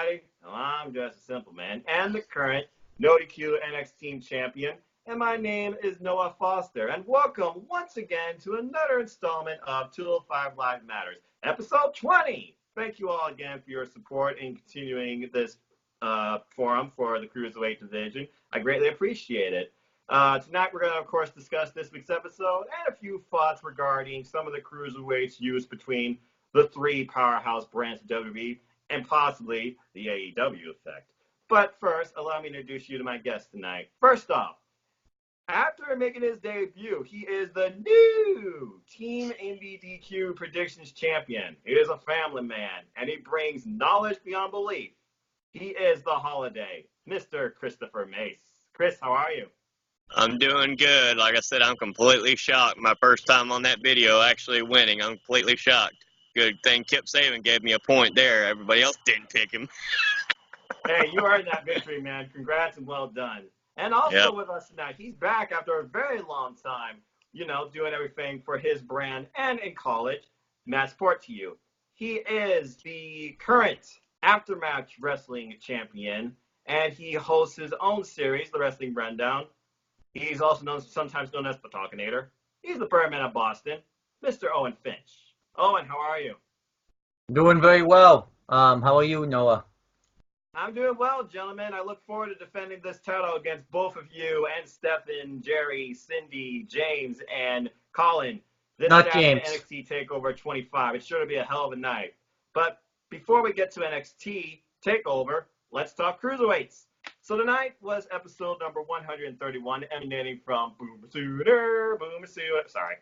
everybody. Well, I'm just a simple man and the current NoDQ NXT Team Champion, and my name is Noah Foster. And welcome once again to another installment of 205 Live Matters, episode 20. Thank you all again for your support in continuing this forum for the Cruiserweight division. I greatly appreciate it. Tonight we're going to, of course, discuss this week's episode and a few thoughts regarding some of the Cruiserweights used between the three powerhouse brands of WWE and possibly the AEW effect. But first, allow me to introduce you to my guest tonight. First off, after making his debut, he is the new Team NBDQ Predictions Champion. He is a family man, and he brings knowledge beyond belief. He is the Holiday, Mr. Christopher Mace. Chris, how are you? I'm doing good. Like I said, I'm completely shocked. My first time on that video actually winning. I'm completely shocked. Good thing Kip Saban gave me a point there. Everybody else didn't pick him. Hey, you earned that victory, man. Congrats and well done. And also with us tonight, he's back after a very long time, doing everything for his brand and in college. Matt Sport to you. He is the current Aftermatch Wrestling Champion, and he hosts his own series, The Wrestling Rundown. He's also sometimes known as the Talkinator. He's the Birdman of Boston, Mr. Owen Finch. Owen, how are you? Doing very well. How are you, Noah? I'm doing well, gentlemen. I look forward to defending this title against both of you and Stephen, Jerry, Cindy, James, and Colin. This Not James. NXT TakeOver 25. It's sure to be a hell of a night. But before we get to NXT TakeOver, let's talk Cruiserweights. So tonight was episode number 131, emanating from Boomer Sooner, sorry,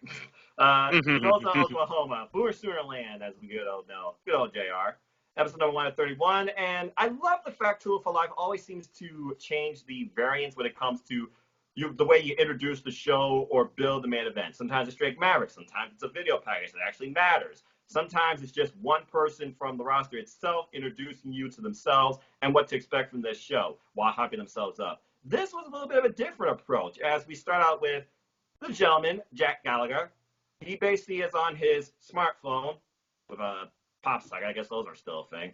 Tulsa, Oklahoma, Boomer Sooner Land, as we good old know, good old JR. Episode number 131, and I love the fact 205 Live always seems to change the variance when it comes to the way you introduce the show or build the main event. Sometimes it's Drake Maverick, sometimes it's a video package that actually matters. Sometimes it's just one person from the roster itself introducing you to themselves and what to expect from this show while hyping themselves up. This was a little bit of a different approach as we start out with the gentleman, Jack Gallagher. He basically is on his smartphone with a pop socket, I guess those are still a thing,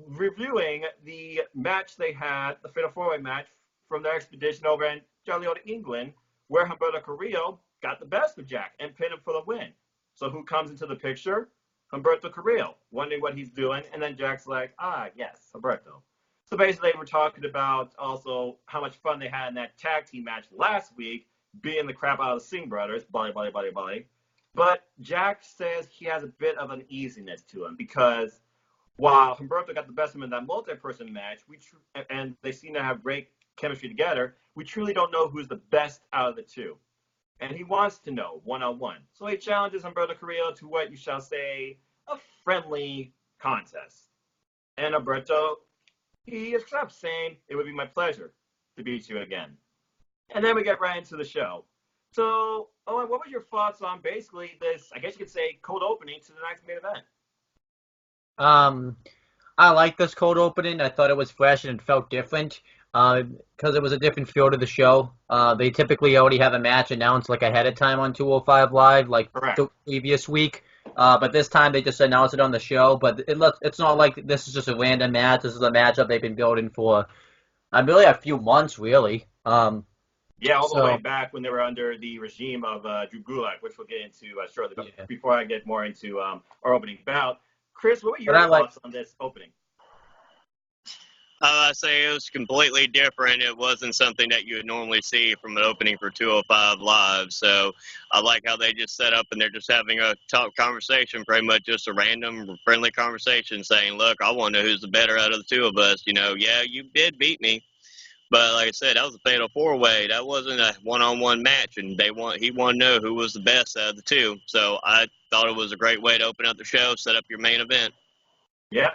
reviewing the match they had, the Fatal 4-Way match from their expedition over in Joliota, England, where Humberto Carrillo got the best of Jack and pinned him for the win. So who comes into the picture? Humberto Carrillo, wondering what he's doing, and then Jack's like, yes, Humberto. So basically, we're talking about also how much fun they had in that tag team match last week, beating the crap out of the Singh brothers, buddy. But Jack says he has a bit of uneasiness to him because while Humberto got the best of him in that multi-person match, and they seem to have great chemistry together, we truly don't know who's the best out of the two. And he wants to know one-on-one. So he challenges Humberto Carrillo to what you shall say, a friendly contest. And Humberto, he accepts, saying, it would be my pleasure to beat you again. And then we get right into the show. So, Owen, what were your thoughts on basically this, I guess you could say, cold opening to the next main event? I like this cold opening. I thought it was fresh and it felt different. Because it was a different feel to the show. They typically already have a match announced like ahead of time on 205 Live, like the previous week. But this time they just announced it on the show. But it's not like this is just a random match. This is a matchup they've been building for, really a few months, really. All the way back when they were under the regime of Drew Gulak, which we'll get into shortly. But before I get more into our opening bout, Chris, what were your thoughts on this opening? I say it was completely different. It wasn't something that you would normally see from an opening for 205 Live. So I like how they just set up and they're just having a talk conversation, pretty much just a random friendly conversation saying, look, I want to know who's the better out of the two of us. Yeah, you did beat me. But like I said, that was a fatal 4-way. That wasn't a one-on-one match, and he wanted to know who was the best out of the two. So I thought it was a great way to open up the show, set up your main event. Yeah.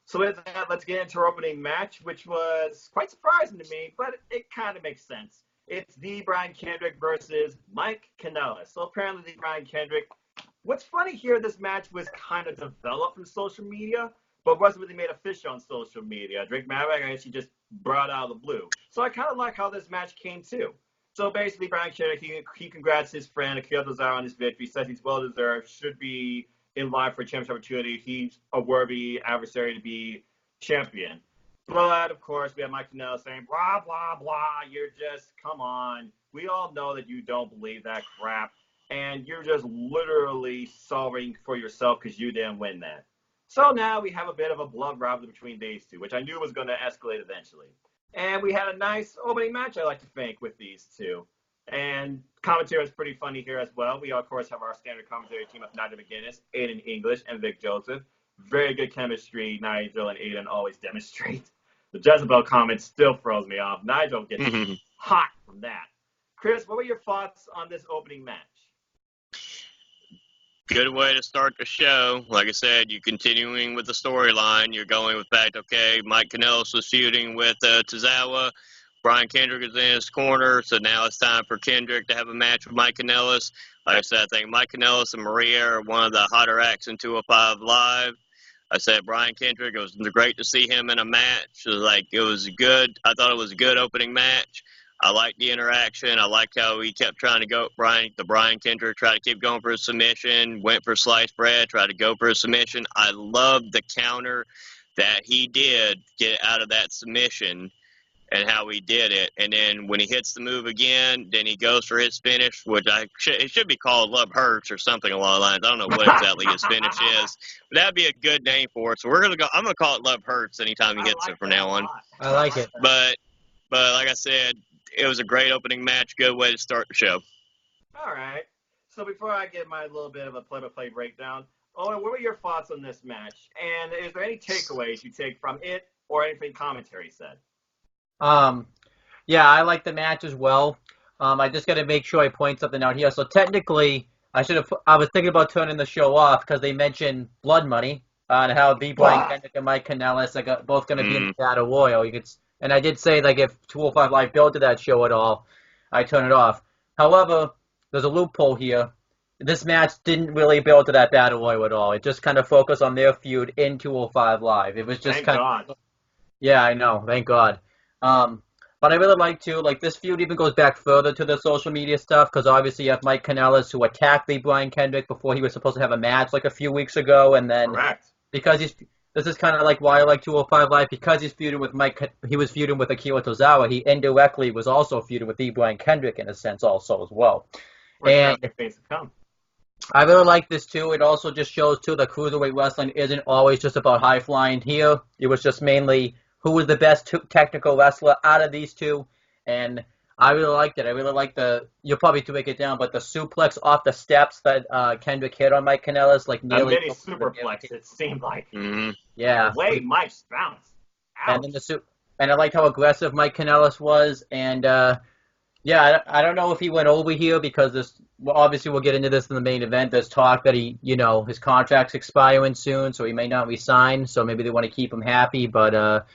So with that, let's get into our opening match, which was quite surprising to me, but it kind of makes sense. It's the Brian Kendrick versus Mike Kanellis. So apparently the Brian Kendrick, what's funny here, this match was kind of developed from social media, but wasn't really made official on social media. Drake Maverick, I guess he just brought out of the blue. So I kind of like how this match came too. So basically, Brian Kendrick, he congrats his friend Akira Tozawa on his victory, says he's well-deserved, should be in line for a championship opportunity. He's a worthy adversary to be champion. But, of course, we have Mike Kanellis saying, blah, blah, blah. You're just, come on. We all know that you don't believe that crap. And you're just literally solving for yourself because you didn't win that. So now we have a bit of a blood rivalry between these two, which I knew was going to escalate eventually. And we had a nice opening match, I like to think, with these two. And commentary was pretty funny here as well. We, of course, have our standard commentary team of Nigel McGuinness, Aiden English, and Vic Joseph. Very good chemistry Nigel and Aiden always demonstrate. The Jezebel comment still throws me off. Nigel gets hot from that. Chris, what were your thoughts on this opening match? Good way to start the show. Like I said, you're continuing with the storyline. You're going with fact, okay, Mike Kanellis was feuding with Tozawa. Brian Kendrick is in his corner, so now it's time for Kendrick to have a match with Mike Kanellis. Like I said, I think Mike Kanellis and Maria are one of the hotter acts in 205 Live. I said Brian Kendrick, it was great to see him in a match. It was good. I thought it was a good opening match. I liked the interaction. I liked how he kept trying to go. Brian Kendrick tried to keep going for a submission, went for sliced bread, tried to go for a submission. I loved the counter that he did get out of that submission and how he did it. And then when he hits the move again, then he goes for his finish, which it should be called Love Hurts or something along the lines. I don't know what exactly his finish is, but that'd be a good name for it. So I'm gonna call it Love Hurts anytime he hits it from now on. I like it. But like I said, it was a great opening match. Good way to start the show. All right. So before I give my little bit of a play-by-play breakdown, Owen, what were your thoughts on this match? And is there any takeaways you take from it or anything commentary said? Yeah, I like the match as well. I just got to make sure I point something out here. So technically, I was thinking about turning the show off because they mentioned Blood Money and how Brian Kendrick and Mike Kanellis are both going to be in the Battle Royal. And I did say, if 205 Live built to that show at all, I turn it off. However, there's a loophole here. This match didn't really build to that Battle Royal at all. It just kind of focused on their feud in 205 Live. It was just Thank God. Yeah, I know. Thank God. But I really like this feud even goes back further to the social media stuff because obviously you have Mike Kanellis who attacked Brian Kendrick before he was supposed to have a match a few weeks ago, and then because this is kind of why I like 205 Live, because he's feuding with he was feuding with Akira Tozawa, he indirectly was also feuding with Brian Kendrick in a sense also as well. And I really like this too. It also just shows too that cruiserweight wrestling isn't always just about high flying. Here it was just mainly who was the best technical wrestler out of these two, and I really liked it. I really liked you'll probably break it down, but the suplex off the steps that Kendrick hit on Mike Kanellis, nearly a mini superplex, it seemed like. Mm-hmm. Yeah. The way Mike bounced. And then and I liked how aggressive Mike Kanellis was, and yeah, I don't know if he went over here because obviously we'll get into this in the main event. There's talk that his contract's expiring soon, so he may not resign. So maybe they want to keep him happy, but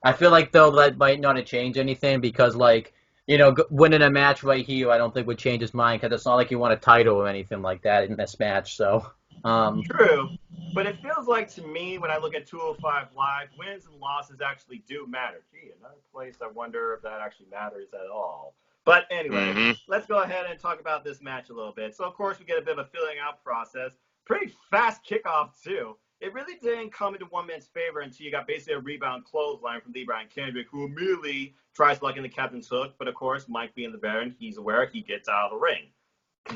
I feel though that might not change anything because winning a match right here, I don't think would change his mind because it's not like you want a title or anything like that in this match. So true, but it feels like to me when I look at 205 Live, wins and losses actually do matter. Gee, another place I wonder if that actually matters at all. But anyway, let's go ahead and talk about this match a little bit. So of course we get a bit of a filling out process. Pretty fast kickoff too. It really didn't come into one man's favor until you got basically a rebound clothesline from Brian Kendrick, who immediately tries to lock in the captain's hook. But, of course, Mike being the Baron, he's aware, he gets out of the ring.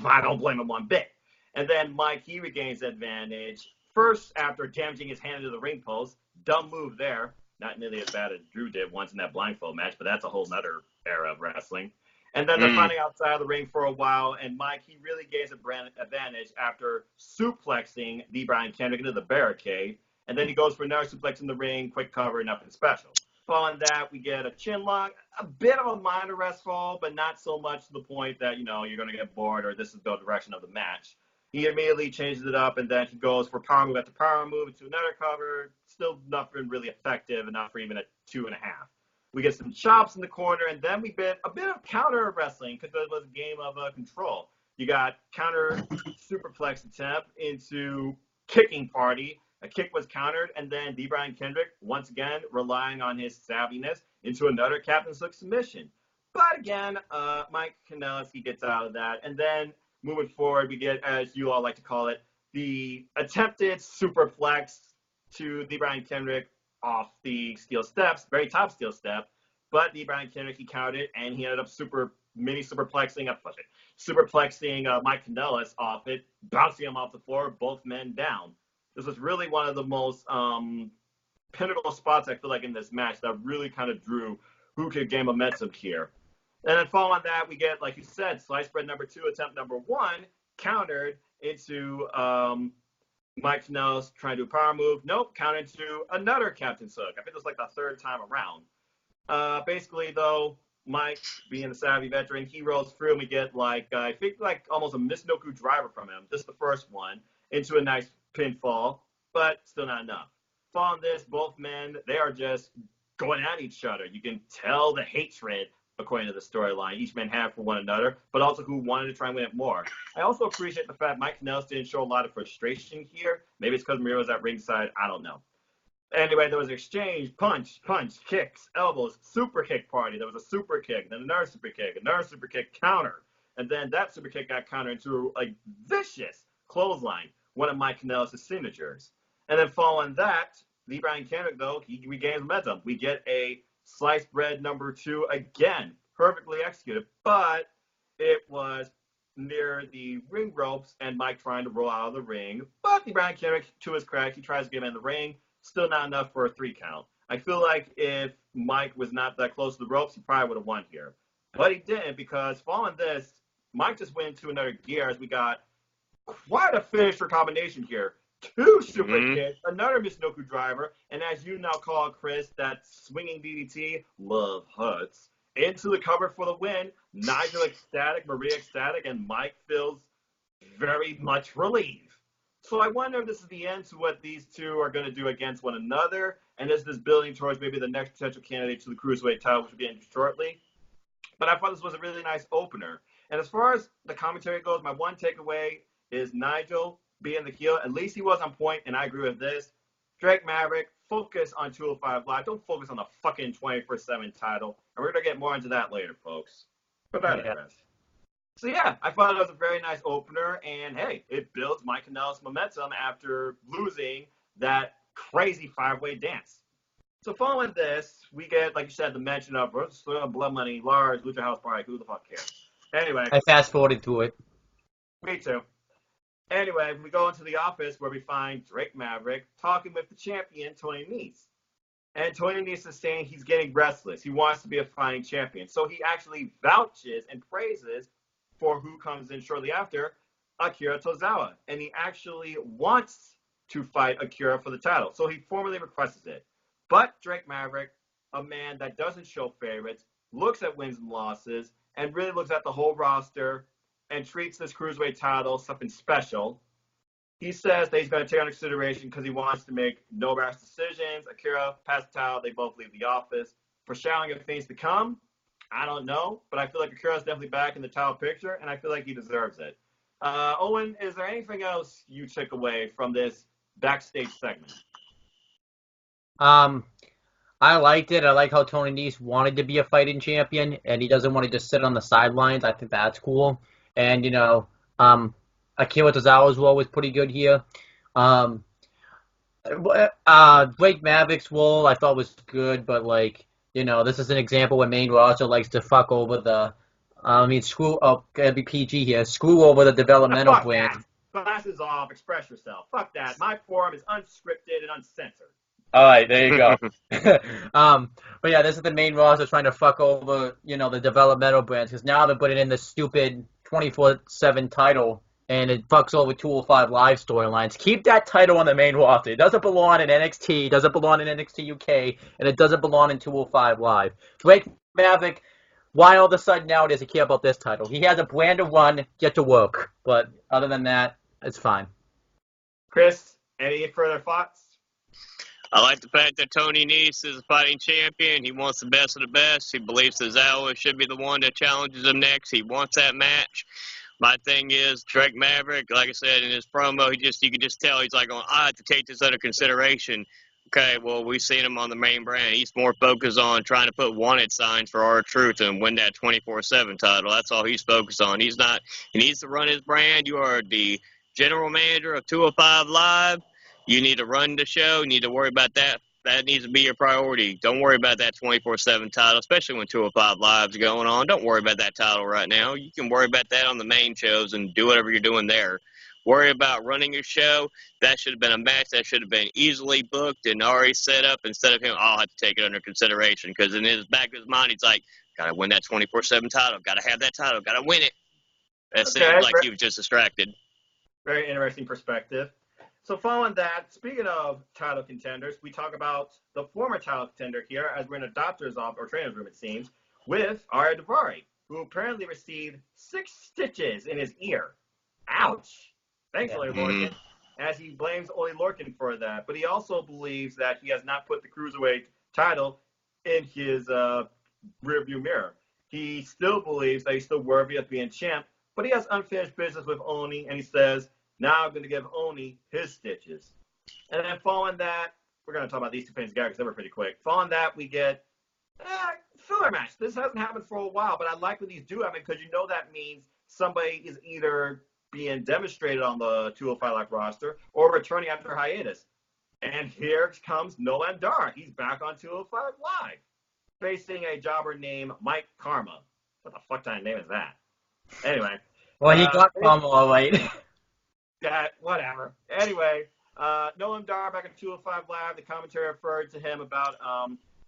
I don't blame him one bit. And then Mike, he regains the advantage. First, after damaging his hand into the ring post. Dumb move there. Not nearly as bad as Drew did once in that blindfold match, but that's a whole nother era of wrestling. And then they're fighting outside of the ring for a while, and Mike, he really gains an advantage after suplexing Brian Kendrick into the barricade, and then he goes for another suplex in the ring, quick cover, nothing special. Following that, we get a chin lock, a bit of a minor rest fall, but not so much to the point that, you're going to get bored or this is the direction of the match. He immediately changes it up, and then he goes for power move after power move into another cover, still nothing really effective, enough for even a 2.5. We get some chops in the corner, and then we get a bit of counter wrestling because it was a game of control. You got counter superplex attempt into kicking party. A kick was countered, and then Brian Kendrick, once again, relying on his savviness, into another captain's hook submission. But again, Mike Kanellis, he gets out of that. And then moving forward, we get, as you all like to call it, the attempted superplex to Brian Kendrick, off the steel steps, very top steel step. But the Brian Kendrick, he counted, and he ended up superplexing Mike Kanellis off it, bouncing him off the floor, both men down. This was really one of the most pivotal spots, I feel like, in this match that really kind of drew who could gain momentum here. And then following that, we get, like you said, sliced bread number 2, attempt number 1, countered into Mike Kanellis trying to do a power move. Nope, countered into another Captain's Hook. I think it was like the third time around. Basically, though, Mike, being a savvy veteran, he rolls through, and we get I think almost a Michinoku driver from him. This is the first one, into a nice pinfall, but still not enough. Following this, both men, they are just going at each other. You can tell the hatred, according to the storyline, each man had for one another, but also who wanted to try and win it more. I also appreciate the fact Mike Kanellis didn't show a lot of frustration here. Maybe it's because Miro was at ringside. I don't know. Anyway, there was an exchange, punch, kicks, elbows, super kick party. There was a super kick, then another super kick counter. And then that super kick got countered into a vicious clothesline, one of Mike Kanellis' signatures. And then following that, Lee Brian Kendrick, though, he regains momentum. We get a sliced bread number 2 again, perfectly executed, but it was near the ring ropes and Mike trying to roll out of the ring. But Lee Brian Kendrick, to his credit, he tries to get him in the ring. Still not enough for a 3 count. I feel like if Mike was not that close to the ropes, he probably would have won here. But he didn't, because following this, Mike just went into another gear as we got quite a finisher combination here. 2 super kicks, another Michinoku driver, and as you now call it, Chris, that swinging DDT, love hurts, into the cover for the win. Nigel ecstatic, Maria ecstatic, and Mike feels very much relieved. So I wonder if this is the end to what these two are going to do against one another, and is this building towards maybe the next potential candidate to the Cruiserweight title, which will be in shortly. But I thought this was a really nice opener. And as far as the commentary goes, my one takeaway is Nigel being the heel. At least he was on point, and I agree with this. Drake Maverick, focus on 205 Live. Don't focus on the fucking 24/7 title. And we're going to get more into that later, folks. But that is. So, yeah, I thought it was a very nice opener, and, hey, it builds Mike Kanellis' momentum after losing that crazy 5-way dance. So, following this, we get, like you said, the mention of Blood Money, Lars, Lucha House Party, who the fuck cares? Anyway. I fast-forwarded through it. Me too. Anyway, we go into the office where we find Drake Maverick talking with the champion, Tony Nese. And Tony Nese is saying he's getting restless. He wants to be a fighting champion. So he actually vouches and praises for who comes in shortly after, Akira Tozawa. And he actually wants to fight Akira for the title. So he formally requests it. But Drake Maverick, a man that doesn't show favorites, looks at wins and losses, and really looks at the whole roster and treats this Cruiserweight title something special. He says that he's going to take under consideration because he wants to make no rash decisions. Akira, Pascal, they both leave the office. Foreshadowing of things to come, I don't know, but I feel like Akira's definitely back in the title picture, and I feel like he deserves it. Owen, is there anything else you took away from this backstage segment? I liked it. I like how Tony Nese wanted to be a fighting champion, and he doesn't want to just sit on the sidelines. I think that's cool. And, Akira Tozawa's role was pretty good here. Drake Maverick's role I thought was good, but, this is an example where main roster likes to fuck over the, gotta be PG here, screw over the developmental brand. Glasses off, express yourself. Fuck that. My forum is unscripted and uncensored. All right, there you go. But yeah, this is the main roster trying to fuck over, the developmental brands, because now they're putting in the stupid 24/7 title, and it fucks over 205 Live storylines. Keep that title on the main roster. It doesn't belong in NXT, it doesn't belong in NXT UK, and it doesn't belong in 205 Live. Drake Maverick, why all of a sudden now does he care about this title? He has a brand to run, get to work. But other than that, it's fine. Chris, any further thoughts? I like the fact that Tony Nese is a fighting champion. He wants the best of the best. He believes Tozawa should be the one that challenges him next. He wants that match. My thing is, Drake Maverick, like I said in his promo, you can just tell he's like, I have to take this under consideration. Okay, well, we've seen him on the main brand. He's more focused on trying to put wanted signs for R-Truth and win that 24/7 title. That's all he's focused on. He needs to run his brand. You are the general manager of 205 Live. You need to run the show. You need to worry about that That needs to be your priority. Don't worry about that 24/7 title, especially when 205 Live's going on. Don't worry about that title right now. You can worry about that on the main shows and do whatever you're doing there. Worry about running your show. That should have been a match that should have been easily booked and already set up instead of him, I'll have to take it under consideration. Because in his back of his mind, he's like, got to win that 24/7 title. Got to have that title. Got to win it. It seemed like he was just distracted. Very interesting perspective. So following that, speaking of title contenders, we talk about the former title contender here as we're in a doctor's office or trainer's room, it seems, with Ariya Daivari, who apparently received 6 stitches in his ear. Ouch. Thankfully, Lorcan, as he blames Oney Lorcan for that. But he also believes that he has not put the Cruiserweight title in his rearview mirror. He still believes that he's still worthy of being champ, but he has unfinished business with Oney, and he says, now I'm going to give Oney his stitches. And then following that, we're going to talk about these two things together because they were pretty quick. Following that, we get filler match. This hasn't happened for a while, but I like when these do happen because you know that means somebody is either being demonstrated on the 205 Live roster or returning after hiatus. And here comes Noam Dar. He's back on 205 Live, facing a jobber named Mike Karma. What the fuck kind of name is that? Anyway. Well, he got Karma all right. Yeah, whatever. Anyway, Noam Dar back on 205 Live. The commentary referred to him about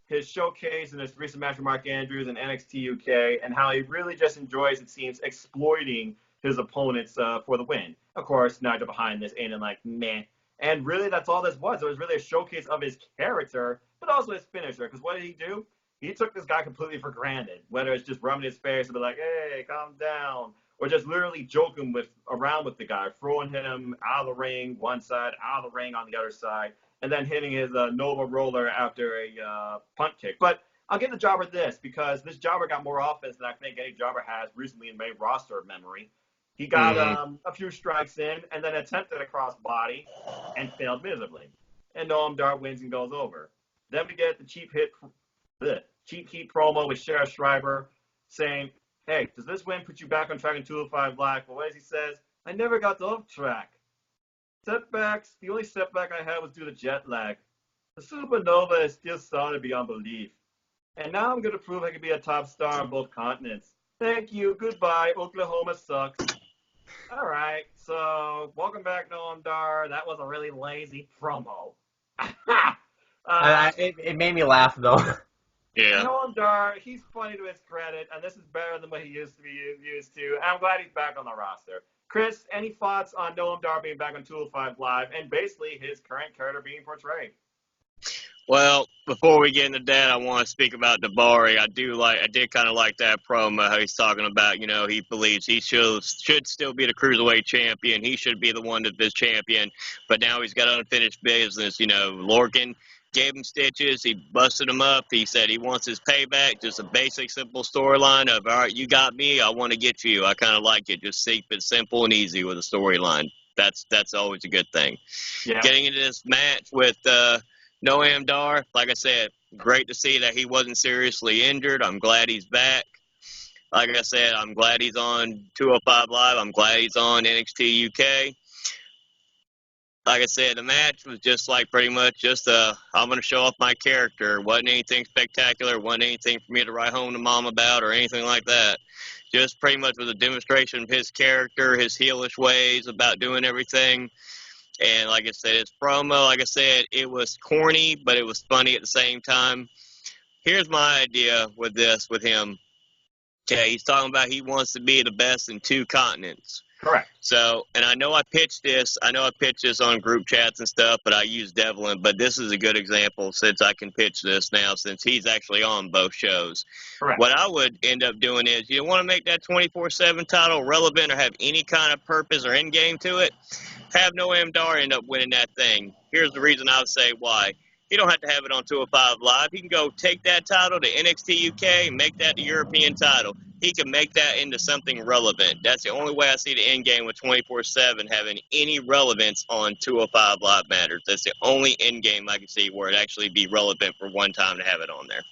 his showcase and his recent match with Mark Andrews in NXT UK and how he really just enjoys, it seems, exploiting his opponents for the win. Of course, Nigel behind this ain't like, meh. And really, that's all this was. It was really a showcase of his character, but also his finisher. Because what did he do? He took this guy completely for granted. Whether it's just rubbing his face and be like, hey, calm down. Or just literally joking around with the guy, throwing him out of the ring one side, out of the ring on the other side, and then hitting his Nova roller after a punt kick. But I'll give the jobber this, because this jobber got more offense than I think any jobber has recently in main roster memory. He got a few strikes in and then attempted a crossbody and failed miserably. And Noam Dar wins and goes over. Then we get the cheap heat promo with Sheriff Schreiber saying, hey, does this win put you back on track in 205 Live? But as he says, I never got off track. Setbacks, the only setback I had was due to jet lag. The Supernova is still solid beyond belief. And now I'm going to prove I can be a top star on both continents. Thank you. Goodbye. Oklahoma sucks. All right. So, welcome back, Noam Dar. That was a really lazy promo. It made me laugh, though. Yeah. Noam Dar, he's funny to his credit, and this is better than what he used to be used to. And I'm glad he's back on the roster. Chris, any thoughts on Noam Dar being back on 205 Live and basically his current character being portrayed? Well, before we get into that, I want to speak about Daivari. I did kind of like that promo, how he's talking about, he believes he should still be the Cruiserweight champion. He should be the one that's his champion. But now he's got unfinished business. Lorcan gave him stitches. He busted him up. He said he wants his payback. Just a basic, simple storyline of, all right, you got me. I want to get you. I kind of like it. Just keep it simple and easy with a storyline. That's always a good thing. Yeah. Getting into this match with Noam Dar, like I said, great to see that he wasn't seriously injured. I'm glad he's back. Like I said, I'm glad he's on 205 Live. I'm glad he's on NXT UK. Like I said, the match was just like pretty much just I'm going to show off my character. Wasn't anything spectacular. Wasn't anything for me to write home to mom about or anything like that. Just pretty much was a demonstration of his character, his heelish ways about doing everything. And like I said, his promo, like I said, it was corny, but it was funny at the same time. Here's my idea with him. Okay, he's talking about he wants to be the best in 2 continents. Correct. So, and I know I pitched this on group chats and stuff, but I used Devlin. But this is a good example since I can pitch this now since he's actually on both shows. Correct. What I would end up doing is you want to make that 24/7 title relevant or have any kind of purpose or end game to it, have Noam Dar end up winning that thing. Here's the reason I would say why. He don't have to have it on 205 Live. He can go take that title to NXT UK and make that the European title. He can make that into something relevant. That's the only way I see the end game with 24/7 having any relevance on 205 Live matters. That's the only end game I can see where it actually be relevant for one time to have it on there.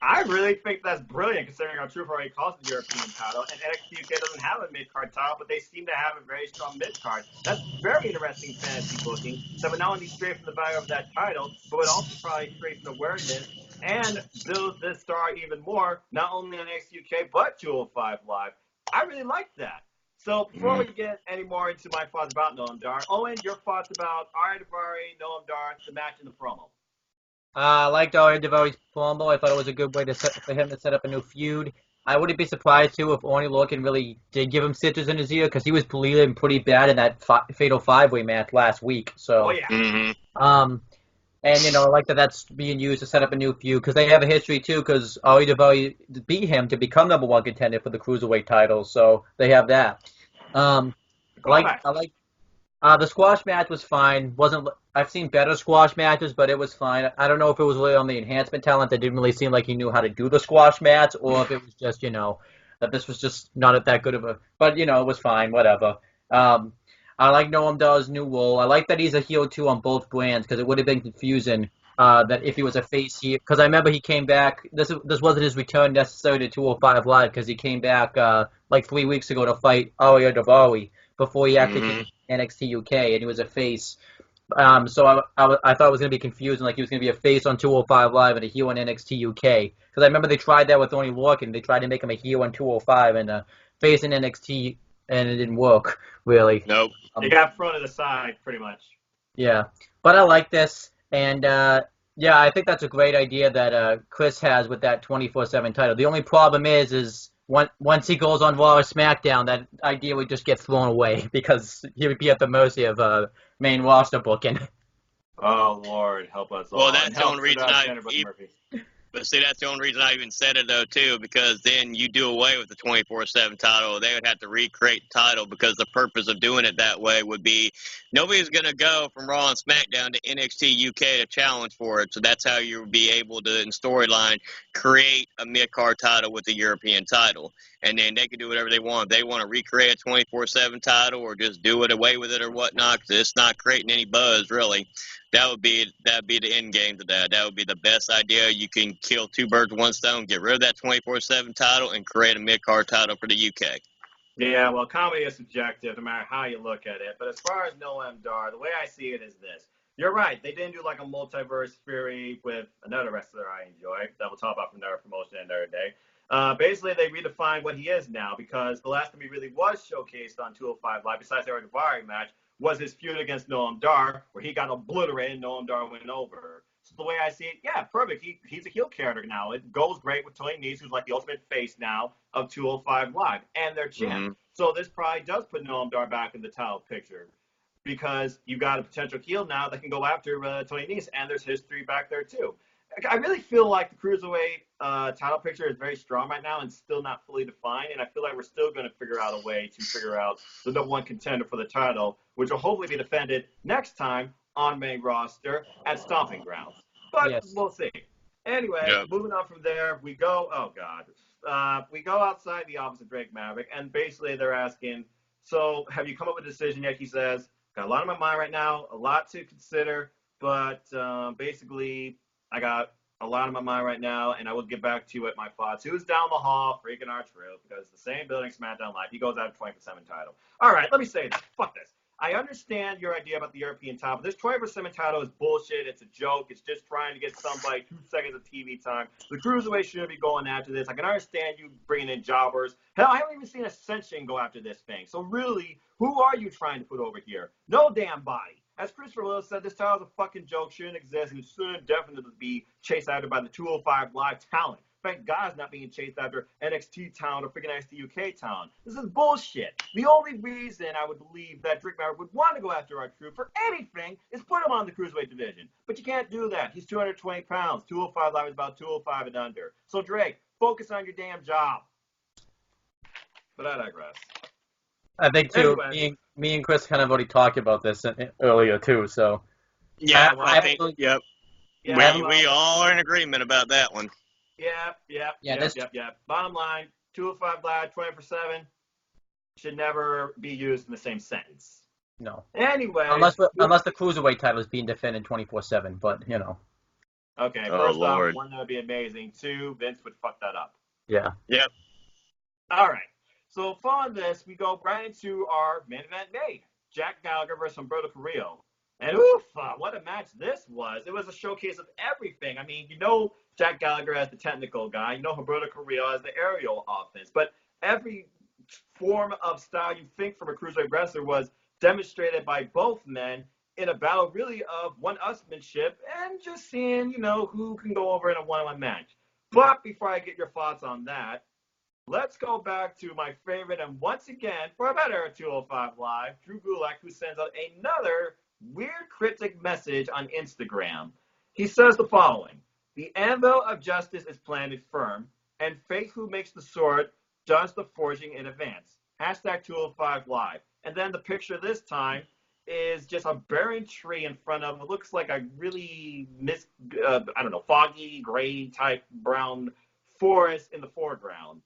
I really think that's brilliant, considering our Truth already cost the European title, and NXT UK doesn't have a mid-card title, but they seem to have a very strong mid-card. That's very interesting fantasy booking. That would not only strengthen the value of that title, but would also probably strengthen awareness and build this star even more, not only on NXT UK, but 205 Live. I really like that. So before we get any more into my thoughts about Noam Dar, Owen, your thoughts about Ari Daivari, Noam Dar, the match and the promo. I liked Ari Daivari's promo. I thought it was a good way for him to set up a new feud. I wouldn't be surprised, too, if Oney Lorcan really did give him stitches in his ear, because he was bleeding pretty bad in that Fatal 5-Way match last week. So, oh, yeah. And, I like that that's being used to set up a new feud, because they have a history, too, because Ari Daivari beat him to become number one contender for the Cruiserweight title, so they have that. The squash match was fine. I've seen better squash matches, but it was fine. I don't know if it was really on the enhancement talent that didn't really seem like he knew how to do the squash match, or if it was just, that this was just not that good of a... But, it was fine, whatever. I like Noam Dar's new role. I like that he's a heel, too, on both brands, because it would have been confusing that if he was a face here. Because I remember he came back... This wasn't his return necessary to 205 Live, because he came back like 3 weeks ago to fight Ari Daivari before he actually came to NXT UK, and he was a face. So I thought it was going to be confusing, like he was going to be a face on 205 Live and a heel on NXT UK. Because I remember they tried that with Oney Lorcan. They tried to make him a heel on 205 and a face in NXT, and it didn't work, really. Nope. He got front of the side, pretty much. Yeah. But I like this, and I think that's a great idea that Chris has with that 24/7 title. The only problem is once he goes on Raw or SmackDown, that idea would just get thrown away because he would be at the mercy of main roster booking. Oh, Lord, help us all. Well, that's the only reason But see, that's the only reason I even said it, though, too, because then you do away with the 24/7 title. They would have to recreate the title because the purpose of doing it that way would be nobody's going to go from Raw and SmackDown to NXT UK to challenge for it. So that's how you would be able to, in storyline, create a mid-card title with the European title. And then they can do whatever they want. If they want to recreate a 24/7 title or just do it away with it or whatnot, because it's not creating any buzz, really. That would be the end game to that. That would be the best idea. You can kill two birds with one stone, get rid of that 24/7 title, and create a mid-card title for the UK. Yeah, well, comedy is subjective no matter how you look at it. But as far as Noam Dar, the way I see it is this. You're right. They didn't do like a multiverse theory with another wrestler I enjoy that we'll talk about from another promotion another day. Basically, they redefined what he is now because the last time he really was showcased on 205 Live, besides the Ari Daivari match, was his feud against Noam Dar, where he got obliterated and Noam Dar went over. So the way I see it, yeah, perfect. He's a heel character now. It goes great with Tony Nese, who's like the ultimate face now of 205 Live, and their champ. Mm-hmm. So this probably does put Noam Dar back in the title picture because you've got a potential heel now that can go after Tony Nese, and there's history back there too. I really feel like the Cruiserweight title picture is very strong right now and still not fully defined, and I feel like we're still going to figure out a way to figure out the number one contender for the title, which will hopefully be defended next time on main roster at Stomping Grounds. But We'll see. Anyway, Moving on from there, we go outside the office of Drake Maverick, and basically they're asking, so have you come up with a decision yet? He says, got a lot on my mind right now, a lot to consider, but basically I got a lot on my mind right now, and I will get back to you at my thoughts. Who's down the hall? Freaking R-Truth, because the same building, SmackDown Live. He goes out of 24/7 title. All right, let me say this. Fuck this. I understand your idea about the European title, but this 24/7 title is bullshit. It's a joke. It's just trying to get somebody 2 seconds of TV time. The Cruiserweight shouldn't be going after this. I can understand you bringing in jobbers. Hell, I haven't even seen Ascension go after this thing. So really, who are you trying to put over here? No damn body. As Christopher Willis said, this title is a fucking joke, shouldn't exist, and shouldn't definitely be chased after by the 205 Live talent. Thank God it's not being chased after NXT talent or freaking NXT UK talent. This is bullshit. The only reason I would believe that Drake Maverick would want to go after R-Truth for anything is put him on the Cruiserweight division. But you can't do that. He's 220 pounds. 205 Live is about 205 and under. So Drake, focus on your damn job. But I digress. I think, too, anyway. me and Chris kind of already talked about this earlier, too, so. Yeah, I think, yep. We all are in agreement about that one. Yep. Bottom line, 205 Live, 24/7 should never be used in the same sentence. No. Anyway. Unless the Cruiserweight title is being defended 24/7, but, Okay, Oh, first off, Lord. one, that would be amazing. Two, Vince would fuck that up. Yeah. Yep. All right. So following this, we go right into our main event day. Jack Gallagher versus Humberto Carrillo. And oof, what a match this was. It was a showcase of everything. I mean, Jack Gallagher as the technical guy. Humberto Carrillo as the aerial offense. But every form of style you think from a cruiserweight wrestler was demonstrated by both men in a battle really of one-upsmanship and just seeing, who can go over in a one-on-one match. But before I get your thoughts on that, let's go back to my favorite, and once again, for a better 205 Live, Drew Gulak, who sends out another weird cryptic message on Instagram. He says the following: "The anvil of justice is planted firm, and fate who makes the sword does the forging in advance. Hashtag 205 Live." And then the picture this time is just a barren tree in front of it. Looks like a really foggy, gray type brown forest in the foreground.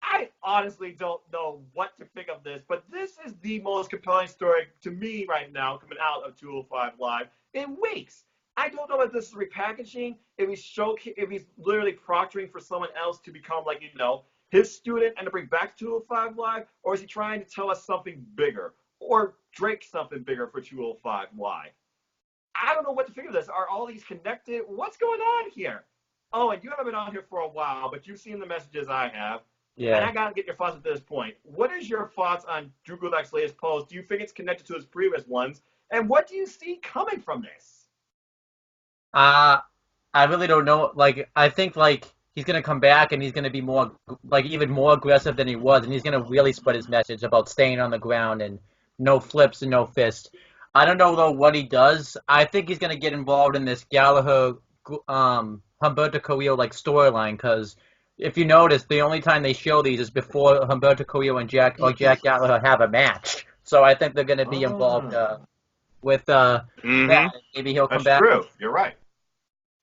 I honestly don't know what to think of this, but this is the most compelling story to me right now coming out of 205 Live in weeks. I don't know if this is repackaging, if he's literally proctoring for someone else to become his student and to bring back 205 Live, or is he trying to tell us something bigger or Drake something bigger for 205 Live? I don't know what to think of this. Are all these connected? What's going on here? Oh, and you haven't been on here for a while, but you've seen the messages I have. Yeah. And I got to get your thoughts at this point. What is your thoughts on Drew Gulak's latest post? Do you think it's connected to his previous ones? And what do you see coming from this? I really don't know. I think he's gonna come back and he's gonna be more even more aggressive than he was, and he's gonna really spread his message about staying on the ground and no flips and no fists. I don't know though what he does. I think he's gonna get involved in this Gallagher, Humberto Carrillo storyline, because if you notice, the only time they show these is before Humberto Carrillo and Jack Gallagher have a match. So I think they're going to be involved with that. Maybe he'll come back. That's true. You're right.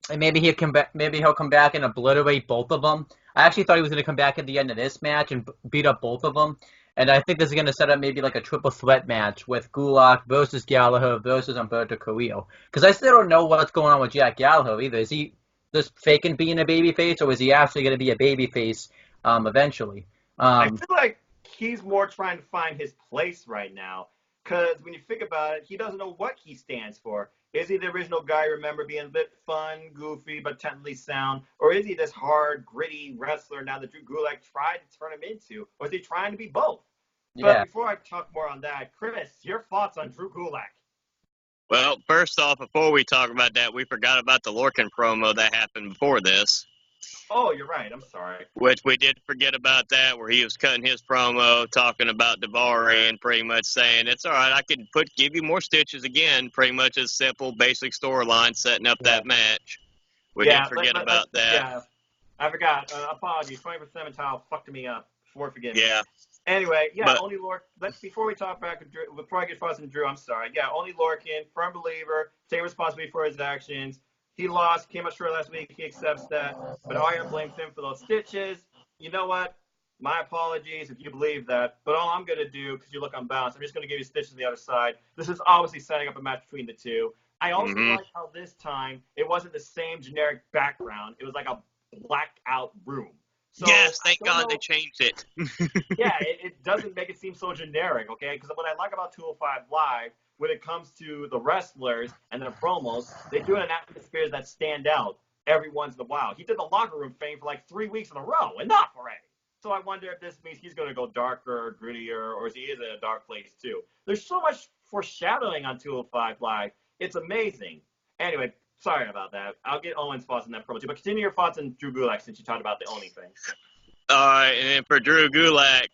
And maybe he'll come back. Maybe he'll come back and obliterate both of them. I actually thought he was going to come back at the end of this match and beat up both of them. And I think this is going to set up maybe a triple threat match with Gulak versus Gallagher versus Humberto Carrillo. Because I still don't know what's going on with Jack Gallagher either. Is he just faking being a babyface, or is he actually going to be a babyface eventually? I feel like he's more trying to find his place right now, because when you think about it, he doesn't know what he stands for. Is he the original guy, remember, being a bit fun, goofy, but technically sound? Or is he this hard, gritty wrestler now that Drew Gulak tried to turn him into? Or is he trying to be both? Yeah. But before I talk more on that, Chris, your thoughts on Drew Gulak? Well, first off, before we talk about that, we forgot about the Lorcan promo that happened before this. Oh, you're right. I'm sorry. Which we did forget about that, where he was cutting his promo, talking about Daivari and pretty much saying, it's all right, I could give you more stitches again, pretty much a simple, basic storyline setting up that match. We did forget about that. Yeah, I forgot. Apologies. 20% of tile fucked me up. Forgive me. Yeah. Anyway, only Lorcan. Before we talk back, before I get fussed and Drew, I'm sorry. Yeah, only Lorcan, firm believer, take responsibility for his actions. He lost, came up short last week. He accepts that. But Iron blames him for those stitches. You know what? My apologies if you believe that. But all I'm going to do, because you look unbalanced, I'm just going to give you stitches on the other side. This is obviously setting up a match between the two. I also like how this time it wasn't the same generic background. It was like a blacked out room. So yes, thank God they changed it. Yeah, it doesn't make it seem so generic, okay? Because what I like about 205 Live, when it comes to the wrestlers and their promos, they do it in atmospheres that stand out every once in a while. He did the locker room thing for 3 weeks in a row. Enough already. So I wonder if this means he's going to go darker, grittier, or if he is in a dark place too. There's so much foreshadowing on 205 Live. It's amazing. Anyway, sorry about that. I'll get Owen's thoughts on that promo too. But continue your thoughts on Drew Gulak since you talked about the Oni thing. All right, and then for Drew Gulak,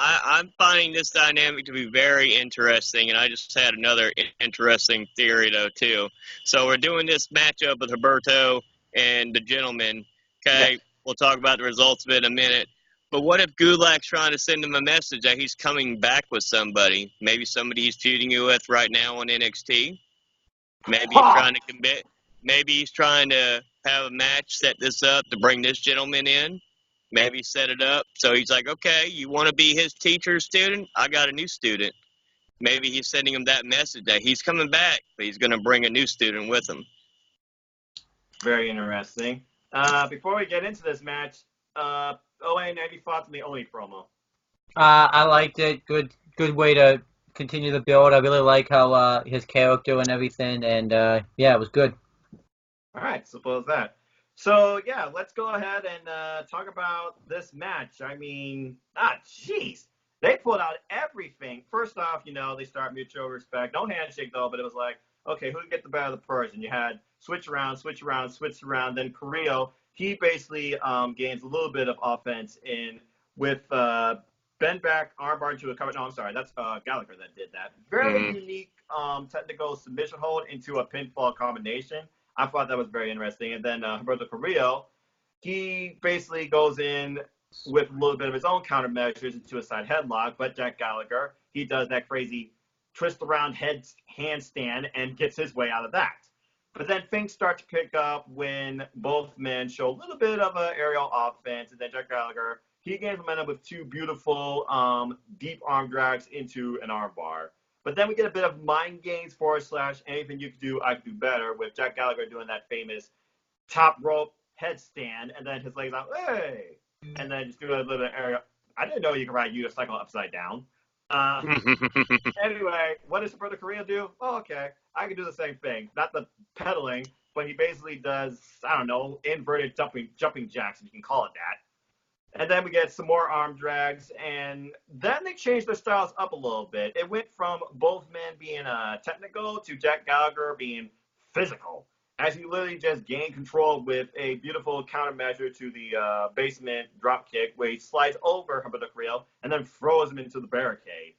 I'm finding this dynamic to be very interesting, and I just had another interesting theory, though, too. So we're doing this matchup with Humberto and the gentleman. Okay, yes. We'll talk about the results of it in a minute. But what if Gulak's trying to send him a message that he's coming back with somebody? Maybe somebody he's feuding you with right now on NXT? Maybe he's trying to commit. Maybe he's trying to have a match, set this up to bring this gentleman in. Maybe set it up. So he's like, okay, you want to be his teacher student? I got a new student. Maybe he's sending him that message that he's coming back, but he's going to bring a new student with him. Very interesting. Before we get into this match, Owen, any thoughts on the Oni promo? I liked it. Good way to continue the build. I really like how his character and everything, and yeah, it was good. All right, suppose that. So yeah, let's go ahead and talk about this match. I mean, jeez, they pulled out everything. First off, they start mutual respect. No handshake though, but it was like, okay, who can get the better of the Persian? You had switch around. Then Carrillo, he basically gains a little bit of offense in with bend back armbar into a cover. No, I'm sorry, that's Gallagher that did that. Very unique technical submission hold into a pinfall combination. I thought that was very interesting. And then Humberto Carrillo, he basically goes in with a little bit of his own countermeasures into a side headlock, but Jack Gallagher, he does that crazy twist around handstand and gets his way out of that. But then things start to pick up when both men show a little bit of an aerial offense, and then Jack Gallagher, he gains momentum with two beautiful deep arm drags into an arm bar. But then we get a bit of mind games / anything you could do, I could do better, with Jack Gallagher doing that famous top rope headstand, and then his legs out, hey, and then just do a little bit of area. I didn't know you could ride unicycle upside down. Anyway, what does Humberto Carrillo do? Oh, okay, I can do the same thing. Not the pedaling, but he basically does, I don't know, inverted jumping jacks, if you can call it that. And then we get some more arm drags, and then they changed their styles up a little bit. It went from both men being technical to Jack Gallagher being physical, as he literally just gained control with a beautiful countermeasure to the basement drop kick, where he slides over Humberto Carrillo and then throws him into the barricade.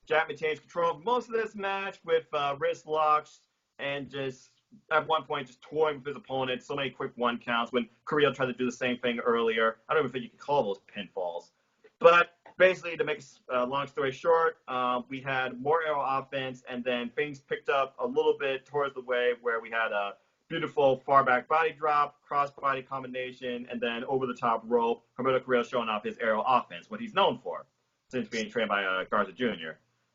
Jack maintains control of most of this match with wrist locks and just at one point just toying with his opponent. So many quick one counts when Carrillo tried to do the same thing earlier. I don't even think you could call those pinfalls. But basically, to make a long story short, we had more aerial offense, and then things picked up a little bit towards the way where we had a beautiful far back body drop, cross body combination, and then over the top rope. Humberto Carrillo showing off his aerial offense, what he's known for since being trained by Garza Jr.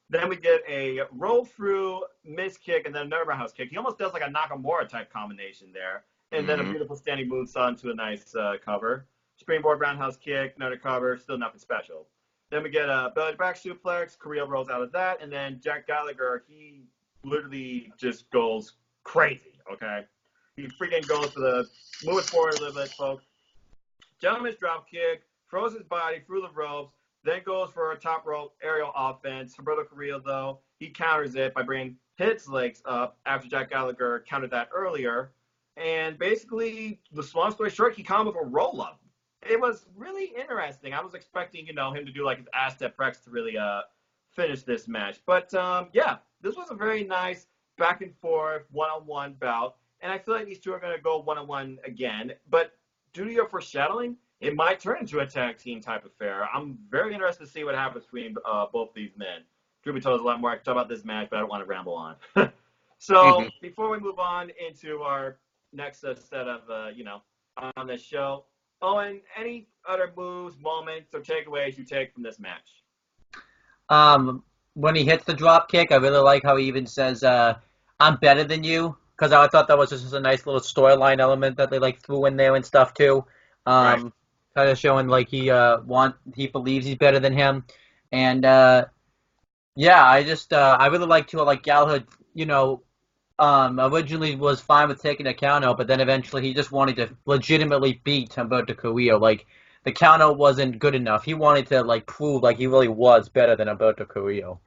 Then we get a roll through miss kick and then another roundhouse kick. He almost does like a Nakamura type combination there. And then a beautiful standing moonsault into a nice cover. Springboard roundhouse kick, another cover, still nothing special. Then we get a belly back suplex. Carrillo rolls out of that. And then Jack Gallagher, he literally just goes crazy, okay? He freaking goes for the move it forward a little bit, folks. Gentleman's drop kick, throws his body through the ropes, then goes for a top rope aerial offense. Humberto Carrillo, though, he counters it by bringing his legs up after Jack Gallagher countered that earlier. And basically, the long story short, he caught him with a roll-up. It was really interesting. I was expecting, him to do like his Aztec Rex to really finish this match. But, yeah, this was a very nice back-and-forth one-on-one bout. And I feel like these two are going to go one-on-one again. But due to your foreshadowing, it might turn into a tag team type affair. I'm very interested to see what happens between both these men. Drew me told us a lot more. I can talk about this match, but I don't want to ramble on. So before we move on into our next set of, on this show, Owen, any other moves, moments, or takeaways you take from this match? When he hits the drop kick, I really like how he even says, I'm better than you, because I thought that was just a nice little storyline element that they threw in there and stuff too. Right. Kind of showing he believes he's better than him, and yeah, I really like to Gallagher, originally was fine with taking a count out, but then eventually he just wanted to legitimately beat Humberto Carrillo. The count out wasn't good enough. He wanted to prove he really was better than Humberto Carrillo.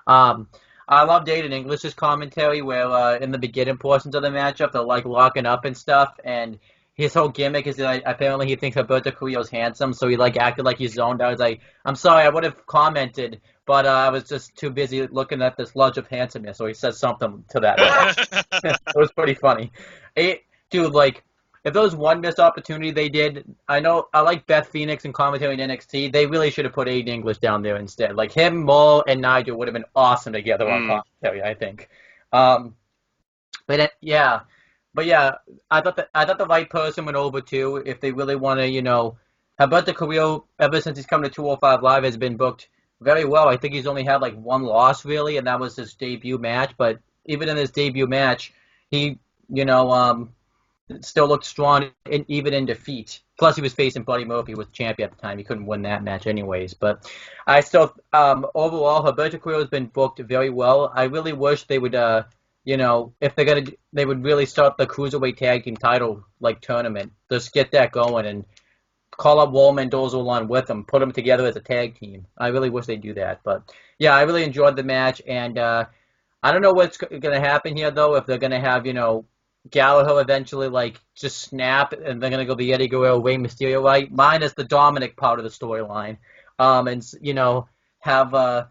I loved Aiden English's commentary where in the beginning portions of the matchup they're locking up and stuff, and his whole gimmick is that apparently he thinks Humberto Carrillo's handsome, so he acted like he zoned out. I was like, I'm sorry, I would have commented, but I was just too busy looking at this lodge of handsomeness, so he says something to that. It was pretty funny. Dude, if there was one missed opportunity they did, I like Beth Phoenix and commentary in NXT, they really should have put Aiden English down there instead. Him, Mo, and Nigel would have been awesome together on commentary, I think. But yeah, I thought the right person went over too. If they really want to, Humberto Carrillo, ever since he's come to 205 Live, has been booked very well. I think he's only had one loss really, and that was his debut match. But even in his debut match, he, this still looked strong even in defeat. Plus, he was facing Buddy Murphy, who was champion at the time. He couldn't win that match anyways. But I still, overall, Humberto Carrillo has been booked very well. I really wish they would, if they're gonna, they would really start the cruiserweight tag team title tournament. Just get that going and call up Wall Mendoza along with them, put them together as a tag team. I really wish they do that. But yeah, I really enjoyed the match, and I don't know what's gonna happen here though. If they're gonna have Gallagher eventually just snap, and they're gonna go the Eddie Guerrero, Rey Mysterio right, minus the Dominic part of the storyline, and have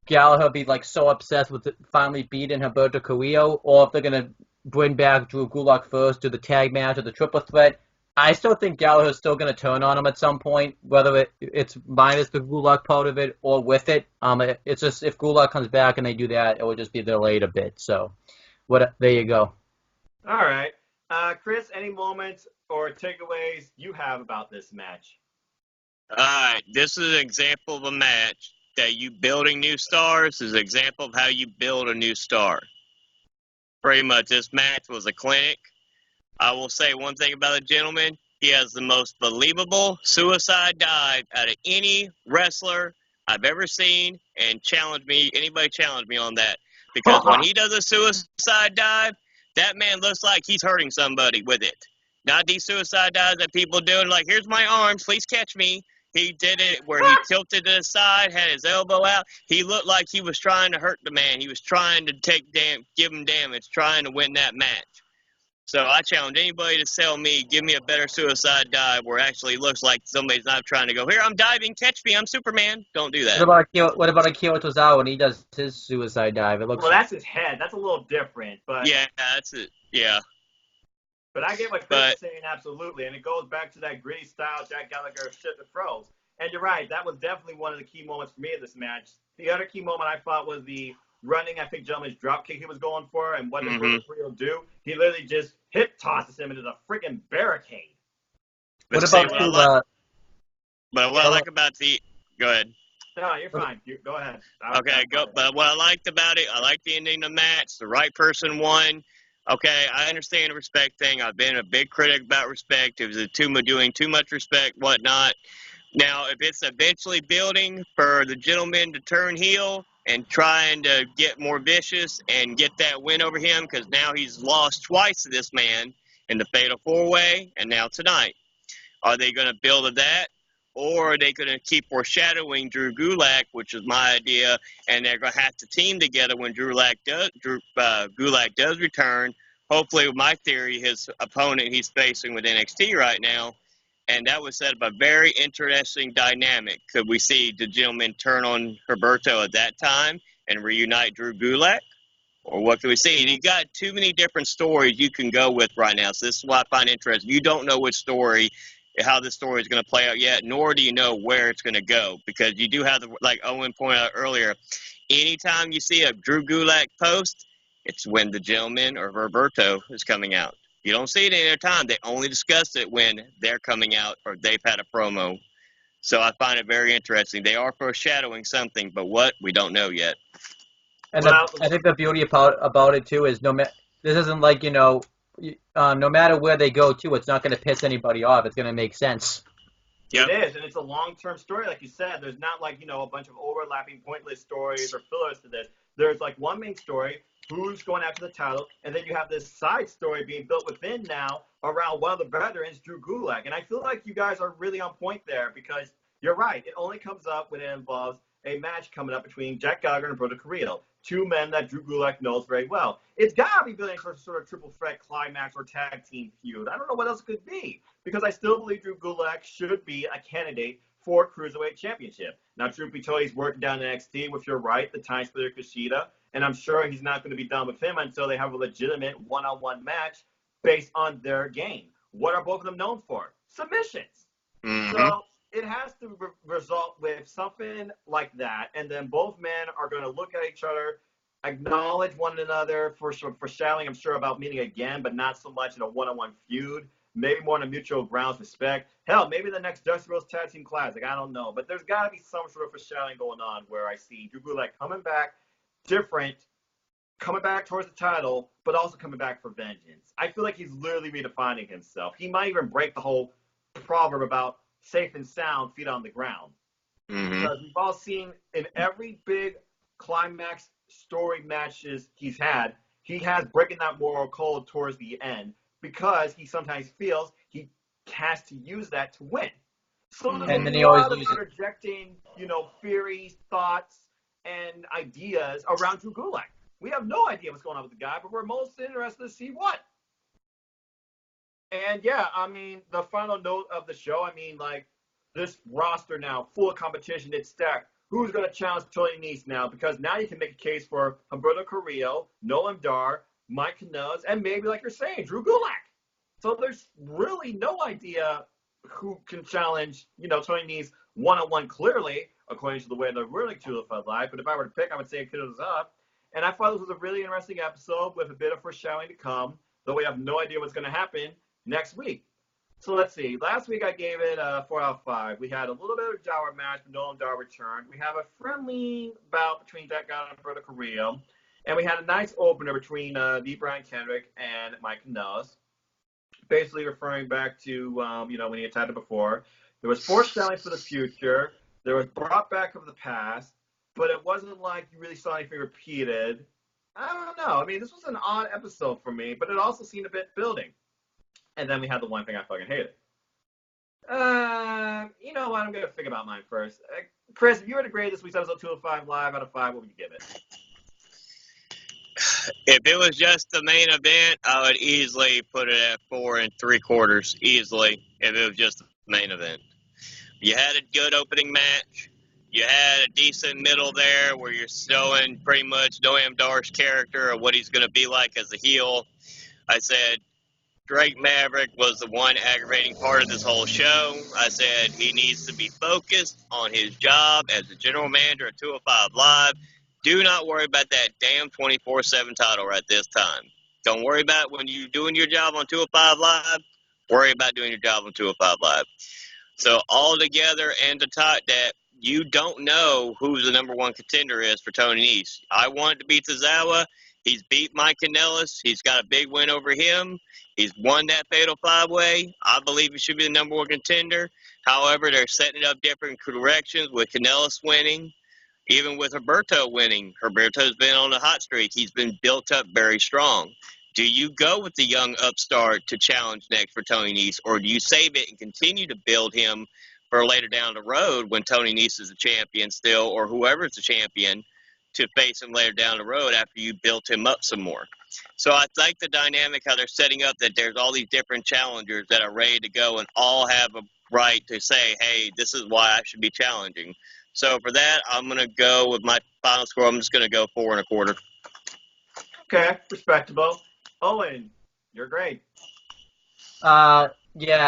Gallagher be so obsessed with finally beating Humberto Carrillo, or if they're gonna bring back Drew Gulak first, do the tag match or the triple threat. I still think Gallagher's still gonna turn on him at some point, whether it's minus the Gulak part of it or with it. It's just if Gulak comes back and they do that, it will just be delayed a bit. So, there you go. All right. Chris, any moments or takeaways you have about this match? All right. This is an example of a match that you building new stars is an example of how you build a new star. Pretty much, this match was a clinic. I will say one thing about the gentleman. He has the most believable suicide dive out of any wrestler I've ever seen, and anybody challenge me on that. Because when he does a suicide dive, that man looks like he's hurting somebody with it. Not these suicide dives that people doing here's my arms, please catch me. He did it where he tilted to the side, had his elbow out. He looked like he was trying to hurt the man. He was trying to give him damage, trying to win that match. So I challenge anybody to give me a better suicide dive where it actually looks like somebody's not trying to go, here, I'm diving, catch me, I'm Superman. Don't do that. What about Akira Tozawa when he does his suicide dive? That's his head. That's a little different. But yeah, that's it. Yeah. But I get what Chris is saying, absolutely. And it goes back to that gritty style Jack Gallagher shit the froze. And you're right, that was definitely one of the key moments for me in this match. The other key moment I thought was the running, I think, gentleman's drop kick he was going for, and what did Rio do? He literally just hip tosses him into the freaking barricade. What I like about the... Go ahead. No, you're fine. Go ahead. Okay, but what I liked about it, I liked the ending of the match. The right person won. Okay, I understand the respect thing. I've been a big critic about respect. It was doing too much respect, whatnot. Now, if it's eventually building for the gentleman to turn heel and trying to get more vicious and get that win over him, because now he's lost twice to this man in the Fatal 4-Way and now tonight. Are they going to build to that? Or are they going to keep foreshadowing Drew Gulak, which is my idea, and they're going to have to team together when Gulak does return? Hopefully, with my theory, his opponent he's facing with NXT right now, and that would set up a very interesting dynamic. Could we see the gentleman turn on Humberto at that time and reunite Drew Gulak? Or what can we see? You got too many different stories you can go with right now, so this is what I find interesting. You don't know how this story is going to play out yet, nor do you know where it's going to go, because you do have, like Owen pointed out earlier, anytime you see a Drew Gulak post, it's when the gentleman or Humberto is coming out. You don't see it any other time. They only discuss it when they're coming out or they've had a promo. So I find it very interesting. They are foreshadowing something, but what, we don't know yet. And I think the beauty about it, too, is this isn't like, no matter where they go to, it's not going to piss anybody off. It's going to make sense. Yep. It is, and it's a long-term story, like you said. There's not a bunch of overlapping, pointless stories or fillers to this. There's one main story, who's going after the title, and then you have this side story being built within now around one of the veterans, Drew Gulak. And I feel like you guys are really on point there, because you're right. It only comes up when it involves a match coming up between Jack Gallagher and Humberto Carrillo, two men that Drew Gulak knows very well. It's got to be building for sort of triple threat climax or tag team feud. I don't know what else it could be, because I still believe Drew Gulak should be a candidate for Cruiserweight Championship. Now, truth be told, he's working down in NXT with, you're right, the time splitter Kushida, and I'm sure he's not going to be done with him until they have a legitimate one-on-one match based on their game. What are both of them known for? Submissions. Mm-hmm. So it has to result with something like that, and then both men are going to look at each other, acknowledge one another for shouting, I'm sure, about meeting again, but not so much in a one-on-one feud. Maybe more on a mutual grounds respect. Hell, maybe the next Dusty Rhodes Tag Team Classic. I don't know. But there's got to be some sort of foreshadowing going on where I see Drew Gulak coming back different coming back towards the title, but also coming back for vengeance. I feel like he's literally redefining himself. He might even break the whole proverb about safe and sound, feet on the ground. Mm-hmm. Because we've all seen in every big climax story matches he's had, he has breaking that moral code towards the end because he sometimes feels he has to use that to win. So there's and then a he always lot of loses. interjecting, theories, thoughts, and ideas around Drew Gulak. We have no idea what's going on with the guy, but we're most interested to see what. And yeah, I mean, the final note of the show, this roster now, full of competition, it's stacked. Who's going to challenge Tony Nese now? Because now you can make a case for Humberto Carrillo, Noam Dar, Mike Kanellis, and maybe, like you're saying, Drew Gulak. So there's really no idea who can challenge, Tony Nese one-on-one clearly, according to the way they're ruling 205 Live. But if I were to pick, I would say Kiddo's up. And I thought this was a really interesting episode with a bit of foreshadowing to come, though we have no idea what's going to happen next week. So let's see. Last week I gave it a 4 out of 5. We had a little bit of a Jawar match, but Noam Dar returned. We have a friendly bout between Jack Gallagher and Humberto Carrillo. And we had a nice opener between the Brian Kendrick and Mike Kanellis. Basically referring back to, when he attacked it before. There was foreshadowing for the future. There was brought back of the past. But it wasn't like you really saw anything repeated. I don't know. This was an odd episode for me, but it also seemed a bit building. And then we had the one thing I fucking hated. You know what? I'm going to think about mine first. Chris, if you were to grade this week's episode 205 Live out of 5, what would you give it? If it was just the main event, I would easily put it at 4 3/4. Easily, if it was just the main event. You had a good opening match. You had a decent middle there where you're showing pretty much Noam Dar's character or what he's going to be like as a heel. I said Drake Maverick was the one aggravating part of this whole show. I said he needs to be focused on his job as the general manager at 205 Live. Do not worry about that damn 24/7 title right this time. Don't worry about it when you're doing your job on 205 Live. Worry about doing your job on 205 Live. So all together and to top that, you don't know who the number one contender is for Tony Nese. I wanted to beat Tozawa. He's beat Mike Kanellis. He's got a big win over him. He's won that Fatal 5-Way. I believe he should be the number one contender. However, they're setting it up different directions with Kanellis winning. Even with Humberto winning, Humberto's been on a hot streak. He's been built up very strong. Do you go with the young upstart to challenge next for Tony Nese, or do you save it and continue to build him for later down the road when Tony Nese is the champion still, or whoever's the champion, to face him later down the road after you built him up some more? So I like the dynamic, how they're setting up that there's all these different challengers that are ready to go and all have a right to say, hey, this is why I should be challenging. So for that, I'm going to go with my final score. I'm just going to go 4 1/4. Okay, respectable. Owen, you're great. Yeah,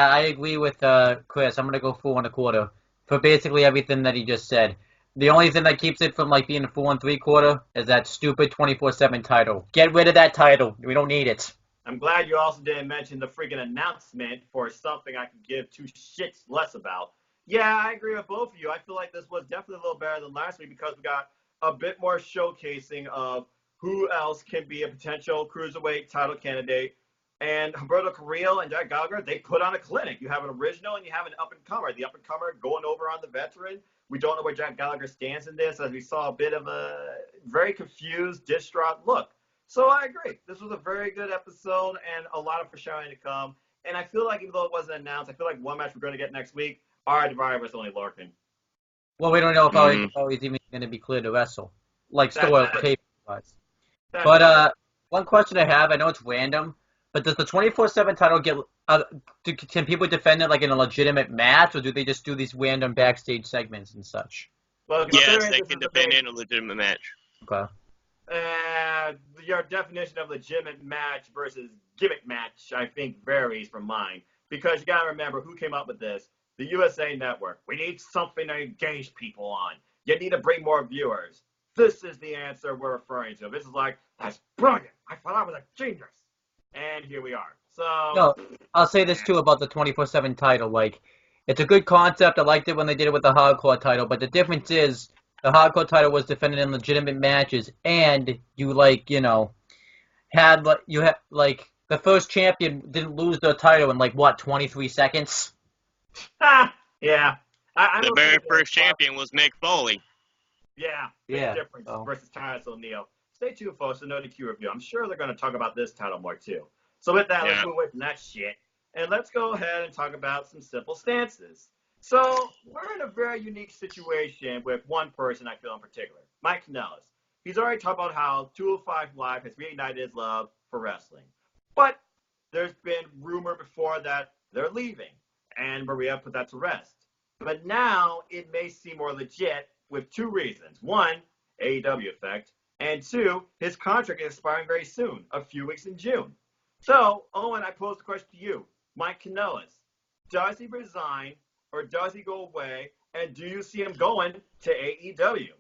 I agree with Chris. I'm going to go 4 1/4 for basically everything that he just said. The only thing that keeps it from being a 4 3/4 is that stupid 24/7 title. Get rid of that title. We don't need it. I'm glad you also didn't mention the freaking announcement for something I could give 2 shits less about. Yeah, I agree with both of you. I feel like this was definitely a little better than last week because we got a bit more showcasing of who else can be a potential cruiserweight title candidate. And Humberto Carrillo and Jack Gallagher, they put on a clinic. You have an original and you have an up-and-comer. The up-and-comer going over on the veteran. We don't know where Jack Gallagher stands in this, as we saw a bit of a very confused, distraught look. So I agree. This was a very good episode and a lot of foreshadowing to come. And I feel like even though it wasn't announced, I feel like one match we're going to get next week, R.I. was only Larkin. Well, we don't know if he's even going to be cleared to wrestle. Still tape-wise. But one question I have, I know it's random, but does the 24/7 title get can people defend it in a legitimate match, or do they just do these random backstage segments and such? Well, yes, they can defend it in a legitimate match. Okay. Your definition of legitimate match versus gimmick match, I think, varies from mine. Because you got to remember who came up with this. The USA Network. We need something to engage people on. You need to bring more viewers. This is the answer we're referring to. This is that's brilliant. I thought I was a genius. And here we are. So no, I'll say this too about the 24/7 title. It's a good concept. I liked it when they did it with the hardcore title, but the difference is the hardcore title was defended in legitimate matches, and you had the first champion didn't lose their title in 23 seconds. Yeah. The very first champion was Mick Foley. Yeah, big difference versus Titus O'Neil. Stay tuned, folks, to Know the Q review. I'm sure they're going to talk about this title more, too. So with that, let's move away from that shit, and let's go ahead and talk about some simple stances. So we're in a very unique situation with one person I feel in particular, Mike Kanellis. He's already talked about how 205 Live has reignited his love for wrestling. But there's been rumor before that they're leaving, and Maria put that to rest. But now it may seem more legit with two reasons. One, AEW effect, and two, his contract is expiring very soon, a few weeks in June. So, Owen, I pose the question to you. Mike Kanellis, does he resign or does he go away, and do you see him going to AEW?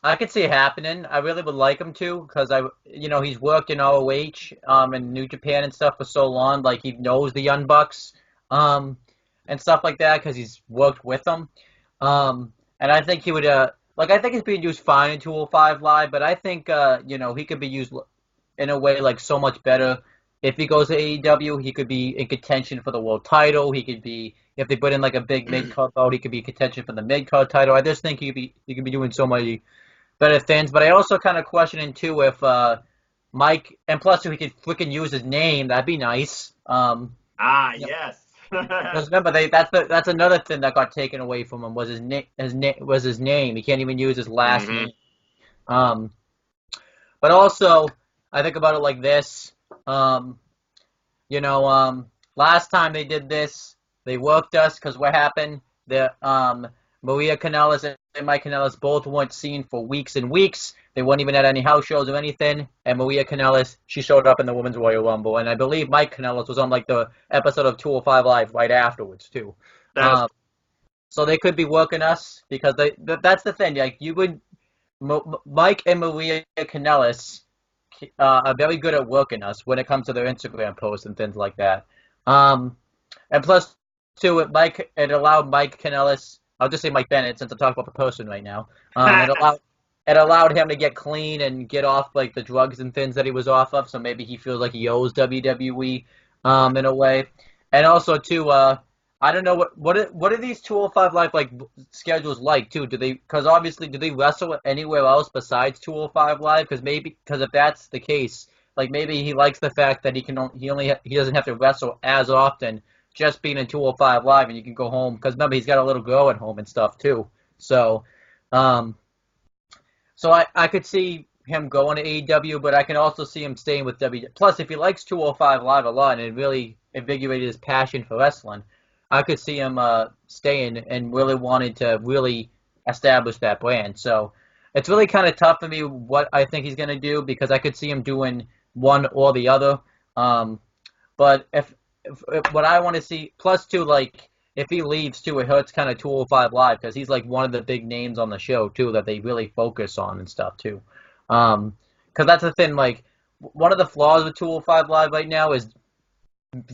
I could see it happening. I really would like him to, because he's worked in ROH, and New Japan and stuff for so long. Like, he knows the Young Bucks, and stuff like that, because he's worked with them. And I think he would, I think he's being used fine in 205 Live, but I think, he could be used in a way so much better. If he goes to AEW, he could be in contention for the world title. He could be, if they put in a big mid-card bout, he could be in contention for the mid-card title. I just think he could be doing so many better things. But I also kind of question too if Mike, and plus if he could freaking use his name, that'd be nice. Yes. Because remember, that's another thing that got taken away from him was his name. He can't even use his last name. But also, I think about it like this. Last time they did this, they worked us because what happened? Maria Kanellis and Mike Kanellis both weren't seen for weeks and weeks. They weren't even at any house shows or anything. And Maria Kanellis, she showed up in the Women's Royal Rumble. And I believe Mike Kanellis was on the episode of 205 Live right afterwards too. So they could be working us because that's the thing. Mike and Maria Kanellis are very good at working us when it comes to their Instagram posts and things like that. And plus, too, it allowed Mike Kanellis, I'll just say Mike Bennett since I'm talking about the person right now. It allowed him to get clean and get off the drugs and things that he was off of. So maybe he feels like he owes WWE in a way. And also, too, I don't know what are these 205 Live schedules like too? Because obviously do they wrestle anywhere else besides 205 Live? Because if that's the case, maybe he likes the fact that he doesn't have to wrestle as often, just being in 205 Live, and you can go home. Because remember, he's got a little girl at home and stuff too. So, I could see him going to AEW, but I can also see him staying with WWE. Plus, if he likes 205 Live a lot and it really invigorated his passion for wrestling, I could see him staying and really wanting to really establish that brand. So it's really kind of tough for me what I think he's going to do because I could see him doing one or the other. But if what I want to see, plus too, if he leaves too, it hurts kind of 205 Live because he's one of the big names on the show too that they really focus on and stuff too. Because that's the thing, one of the flaws with 205 Live right now is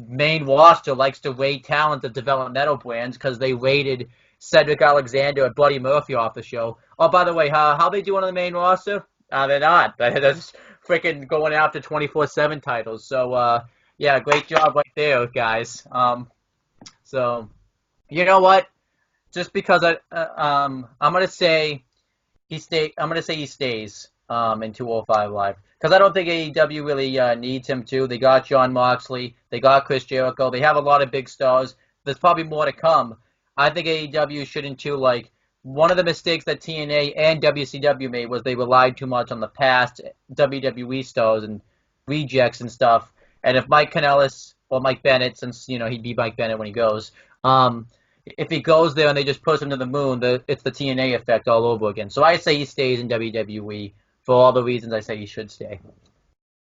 main roster likes to rate talent of developmental brands because they rated Cedric Alexander and Buddy Murphy off the show. Oh, by the way, how they doing on the main roster? They're not. They're just freaking going after 24/7 titles. So, yeah, great job right there, guys. So, you know what? Just because I'm gonna say he stays. I'm gonna say he stays in 205 Live. Because I don't think AEW really needs him to. They got Jon Moxley. They got Chris Jericho. They have a lot of big stars. There's probably more to come. I think AEW shouldn't too. One of the mistakes that TNA and WCW made was they relied too much on the past WWE stars and rejects and stuff. And if Mike Kanellis or Mike Bennett, since he'd be Mike Bennett when he goes, if he goes there and they just push him to the moon, it's the TNA effect all over again. So I say he stays in WWE. For all the reasons I say he should stay.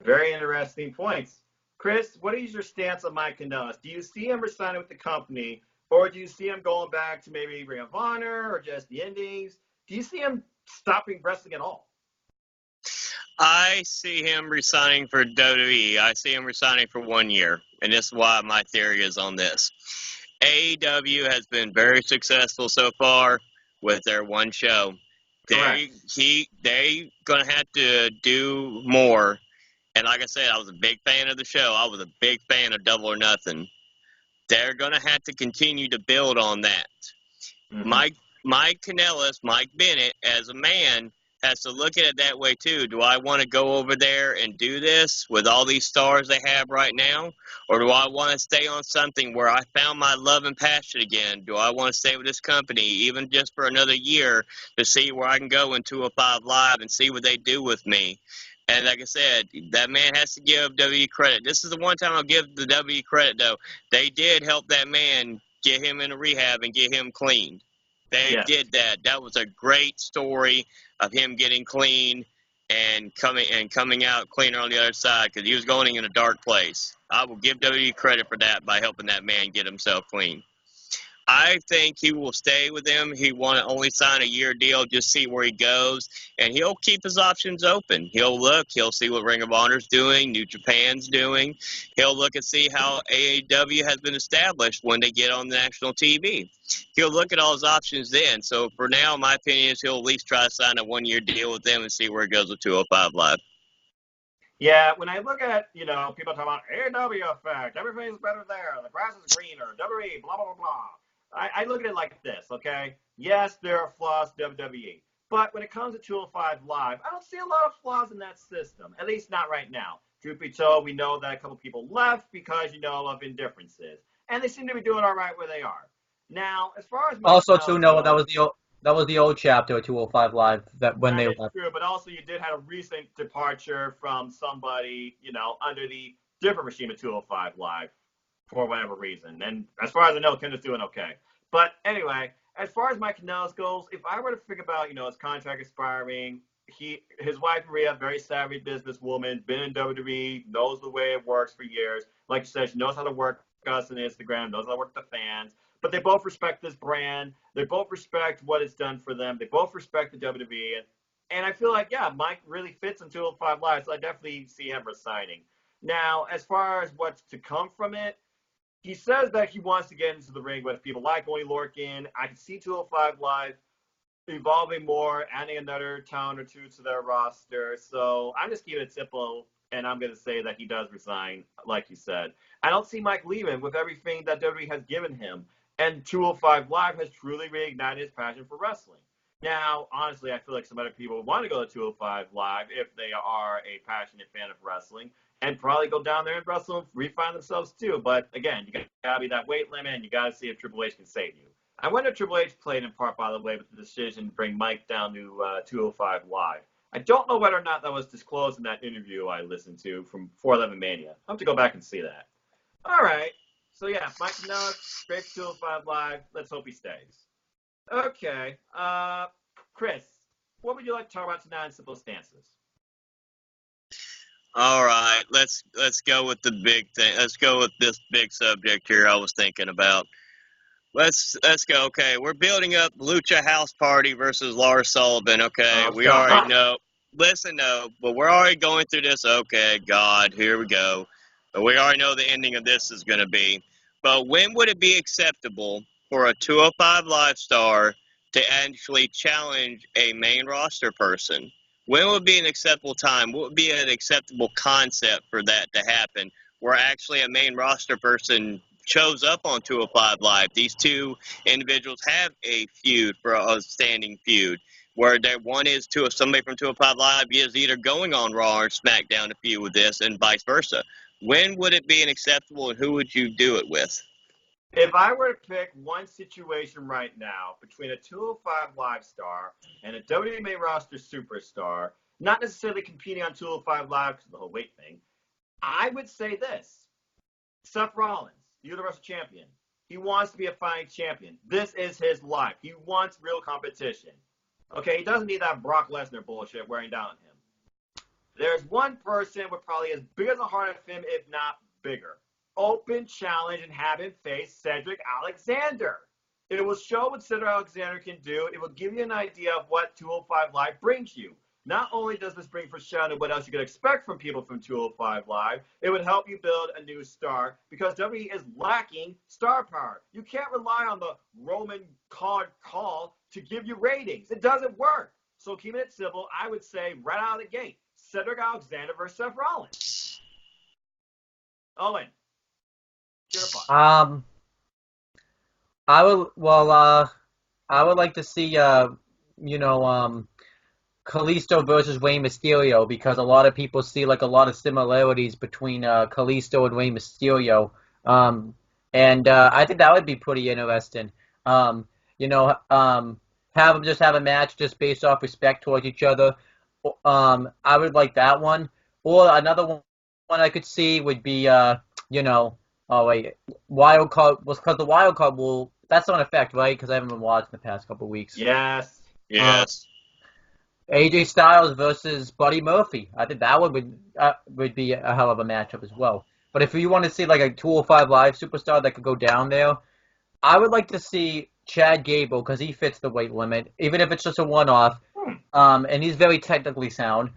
Very interesting points. Chris, what is your stance on Mike Kanellis? Do you see him resigning with the company, or do you see him going back to maybe Ring of Honor or just the Indies? Do you see him stopping wrestling at all? I see him resigning for WWE. I see him resigning for 1 year, and this is why my theory is on this. AEW has been very successful so far with their one show. They gonna have to do more. And like I said, I was a big fan of the show. I was a big fan of Double or Nothing. They're gonna have to continue to build on that. Mm-hmm. Mike Kanellis, Mike Bennett, as a man, has to look at it that way too. Do I want to go over there and do this with all these stars they have right now? Or do I want to stay on something where I found my love and passion again? Do I want to stay with this company even just for another year to see where I can go in 205 Live and see what they do with me? And like I said, that man has to give WWE credit. This is the one time I'll give the WWE credit, though. They did help that man get him into rehab and get him clean. They did that. That was a great story of him getting clean and coming out cleaner on the other side because he was going in a dark place. I will give WWE credit for that by helping that man get himself clean. I think he will stay with them. He want to only sign a year deal, just see where he goes, and he'll keep his options open. He'll look, he'll see what Ring of Honor's doing, New Japan's doing. He'll look and see how AEW has been established when they get on the national TV. He'll look at all his options then. So for now, my opinion is he'll at least try to sign a one-year deal with them and see where it goes with 205 Live. Yeah, when I look at, people talk about AEW effect, everything's better there, the grass is greener, WWE, blah, blah, blah, blah. I look at it like this, okay? Yes, there are flaws to WWE. But when it comes to 205 Live, I don't see a lot of flaws in that system, at least not right now. Truth be told, we know that a couple people left because, of indifferences. And they seem to be doing all right where they are. Now, as far as... Also, too, Noah, that was the old chapter of 205 Live when they left. That's true, but also you did have a recent departure from somebody, under the different regime of 205 Live. For whatever reason. And as far as I know, Kendra's doing okay. But anyway, as far as Mike Kanellis goes, if I were to think about, his contract expiring, his wife, Maria, very savvy businesswoman, been in WWE, knows the way it works for years. Like you said, she knows how to work us on Instagram, knows how to work the fans. But they both respect this brand. They both respect what it's done for them. They both respect the WWE. And I feel like, Mike really fits in 205 Live, so I definitely see him resigning. Now, as far as what's to come from it, he says that he wants to get into the ring with people like Oney Lorcan. I can see 205 Live evolving more, adding another town or two to their roster. So I'm just keeping it simple, and I'm going to say that he does resign, like you said. I don't see Mike leaving with everything that WWE has given him. And 205 Live has truly reignited his passion for wrestling. Now, honestly, I feel like some other people want to go to 205 Live if they are a passionate fan of wrestling. And probably go down there and wrestle and refine themselves too. But again, you gotta be that weight limit, and you gotta see if Triple H can save you. I wonder if Triple H played in part, by the way, with the decision to bring Mike down to 205 Live. I don't know whether or not that was disclosed in that interview I listened to from 411 Mania. I'll have to go back and see that. All right. So yeah, Mike Kanellis, great 205 Live. Let's hope he stays. Okay. Chris, what would you like to talk about tonight in Simple Stances? All right, let's go with the big thing. Let's go with this big subject here I was thinking about. Let's go. Okay, we're building up Lucha House Party versus Lars Sullivan. Okay, we already know. Listen, no, but we're already going through this. Okay, God, here we go. But we already know the ending of this is going to be. But when would it be acceptable for a 205 Live star to actually challenge a main roster person? When would be an acceptable time? What would be an acceptable concept for that to happen where actually a main roster person shows up on 205 Live? These two individuals have a feud, for a standing feud, where one is somebody from 205 Live is either going on Raw or SmackDown to feud with this and vice versa. When would it be an acceptable, and who would you do it with? If I were to pick one situation right now between a 205 Live star and a WWE main roster superstar, not necessarily competing on 205 Live because of the whole weight thing, I would say this. Seth Rollins, Universal Champion. He wants to be a fighting champion. This is his life. He wants real competition. Okay, he doesn't need that Brock Lesnar bullshit wearing down on him. There's one person with probably as big as a heart as him, if not bigger. Open challenge and have him face Cedric Alexander. It will show what Cedric Alexander can do. It will give you an idea of what 205 Live brings you. Not only does this bring for Shannon what else you could expect from people from 205 Live, it would help you build a new star because WWE is lacking star power. You can't rely on the Roman call to give you ratings. It doesn't work. So keeping it simple, I would say right out of the gate, Cedric Alexander versus Seth Rollins. Owen, your thoughts. I would like to see Kalisto versus Rey Mysterio because a lot of people see like a lot of similarities between Kalisto and Rey Mysterio. I think that would be pretty interesting. Have them just have a match just based off respect towards each other. I would like that one. Or another one I could see would be wild card was because the wild card rule that's not in effect, right? Because I haven't been watching the past couple of weeks. Yes. AJ Styles versus Buddy Murphy. I think that would be a hell of a matchup as well. But if you want to see like a 205 Live superstar that could go down there, I would like to see Chad Gable because he fits the weight limit, even if it's just a one-off. And he's very technically sound.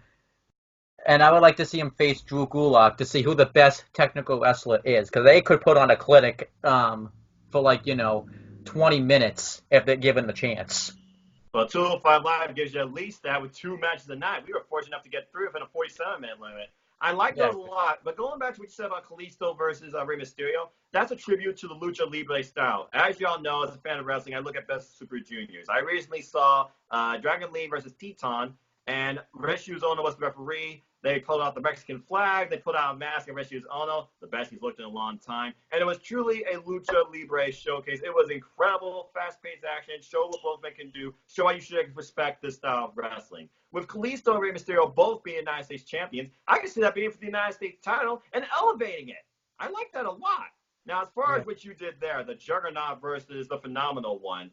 And I would like to see him face Drew Gulak to see who the best technical wrestler is because they could put on a clinic for 20 minutes if they're given the chance. Well, 205 Live gives you at least that with 2 matches a night. We were fortunate enough to get through within a 47-minute limit. I like those a lot, but going back to what you said about Kalisto versus Rey Mysterio, that's a tribute to the Lucha Libre style. As y'all know, as a fan of wrestling, I look at Best Super Juniors. I recently saw Dragon Lee versus Teton, and Reshiu Ono was the referee. They pulled out the Mexican flag. They put out a mask of Reshiu Ono, the best he's looked in a long time. And it was truly a Lucha Libre showcase. It was incredible, fast-paced action. Show what both men can do. Show why you should respect this style of wrestling. With Kalisto and Rey Mysterio both being United States champions, I can see that being for the United States title and elevating it. I like that a lot. Now, as far as what you did there, the Juggernaut versus the Phenomenal One,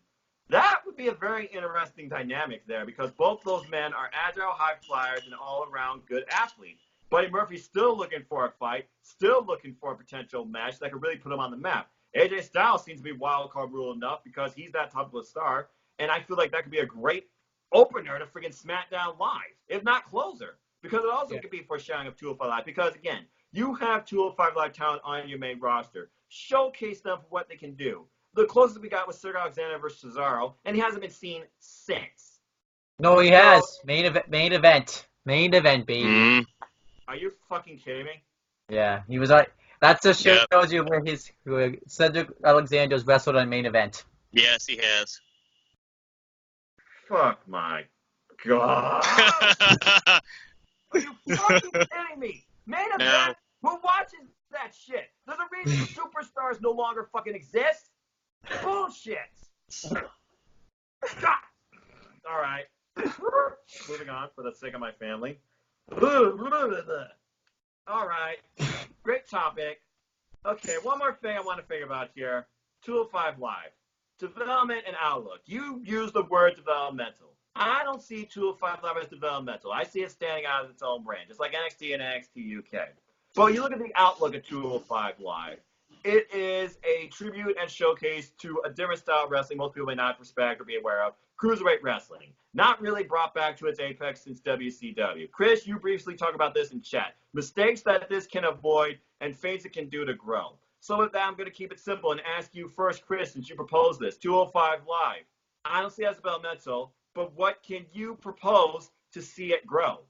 that would be a very interesting dynamic there because both those men are agile high flyers and all-around good athletes. Buddy Murphy's still looking for a fight, still looking for a potential match that could really put him on the map. AJ Styles seems to be wild card rule enough because he's that type of a star, and I feel like that could be a great opener to freaking SmackDown Live, if not closer, because it also could be foreshadowing of 205 Live because, again, you have 205 Live talent on your main roster. Showcase them for what they can do. The closest we got was Cedric Alexander versus Cesaro, and he hasn't been seen since. No, he has. Main event, baby. Mm-hmm. Are you fucking kidding me? Yeah, he was like. That just shows you where Cedric Alexander's wrestled on main event. Yes, he has. Fuck my God. Are you fucking kidding me? Main event? No. Who watches that shit? There's a reason superstars no longer fucking exist. Bullshit. God. All right. Moving on for the sake of my family. All right. Great topic. Okay, one more thing I want to think about here. 205 Live. Development and outlook. You use the word developmental. I don't see 205 Live as developmental. I see it standing out as its own brand, just like NXT and NXT UK. But you look at the outlook of 205 Live. It is a tribute and showcase to a different style of wrestling most people may not respect or be aware of, cruiserweight wrestling. Not really brought back to its apex since WCW. Chris, you briefly talked about this in chat. Mistakes that this can avoid and things it can do to grow. So with that, I'm going to keep it simple and ask you first, Chris, since you proposed this, 205 Live. I don't see it as developmental, but what can you propose to see it grow?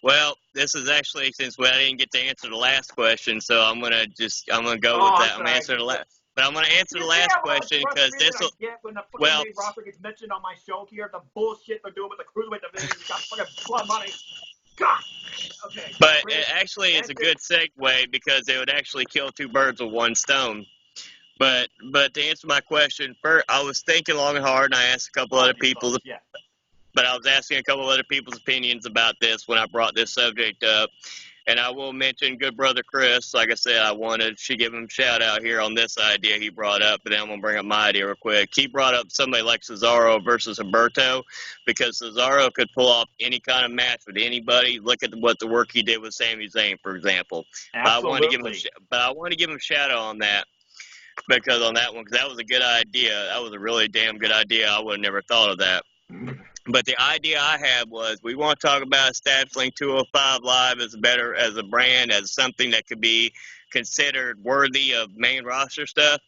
Well, this is actually since I didn't get to answer the last question, so I'm gonna go with that. I'm gonna answer the last, but I'm gonna answer the last question because this will. When the fucking main roster gets mentioned on my show here, the bullshit they're doing with the cruiserweight division, you got fucking blood money. God. Okay. But it actually is a good segue because it would actually kill two birds with one stone. But to answer my question, first, I was thinking long and hard, and I asked a couple other people. Yeah. But I was asking a couple other people's opinions about this when I brought this subject up. And I will mention good brother Chris. Like I said, I wanted to give him a shout out here on this idea he brought up, but then I'm going to bring up my idea real quick. He brought up somebody like Cesaro versus Humberto because Cesaro could pull off any kind of match with anybody. Look at what the work he did with Sami Zayn, for example. Absolutely. I want to give him a shout out on that. Because on that one, because that was a good idea. That was a really damn good idea. I would have never thought of that. But the idea I had was we want to talk about establishing 205 Live as a brand, as something that could be considered worthy of main roster stuff.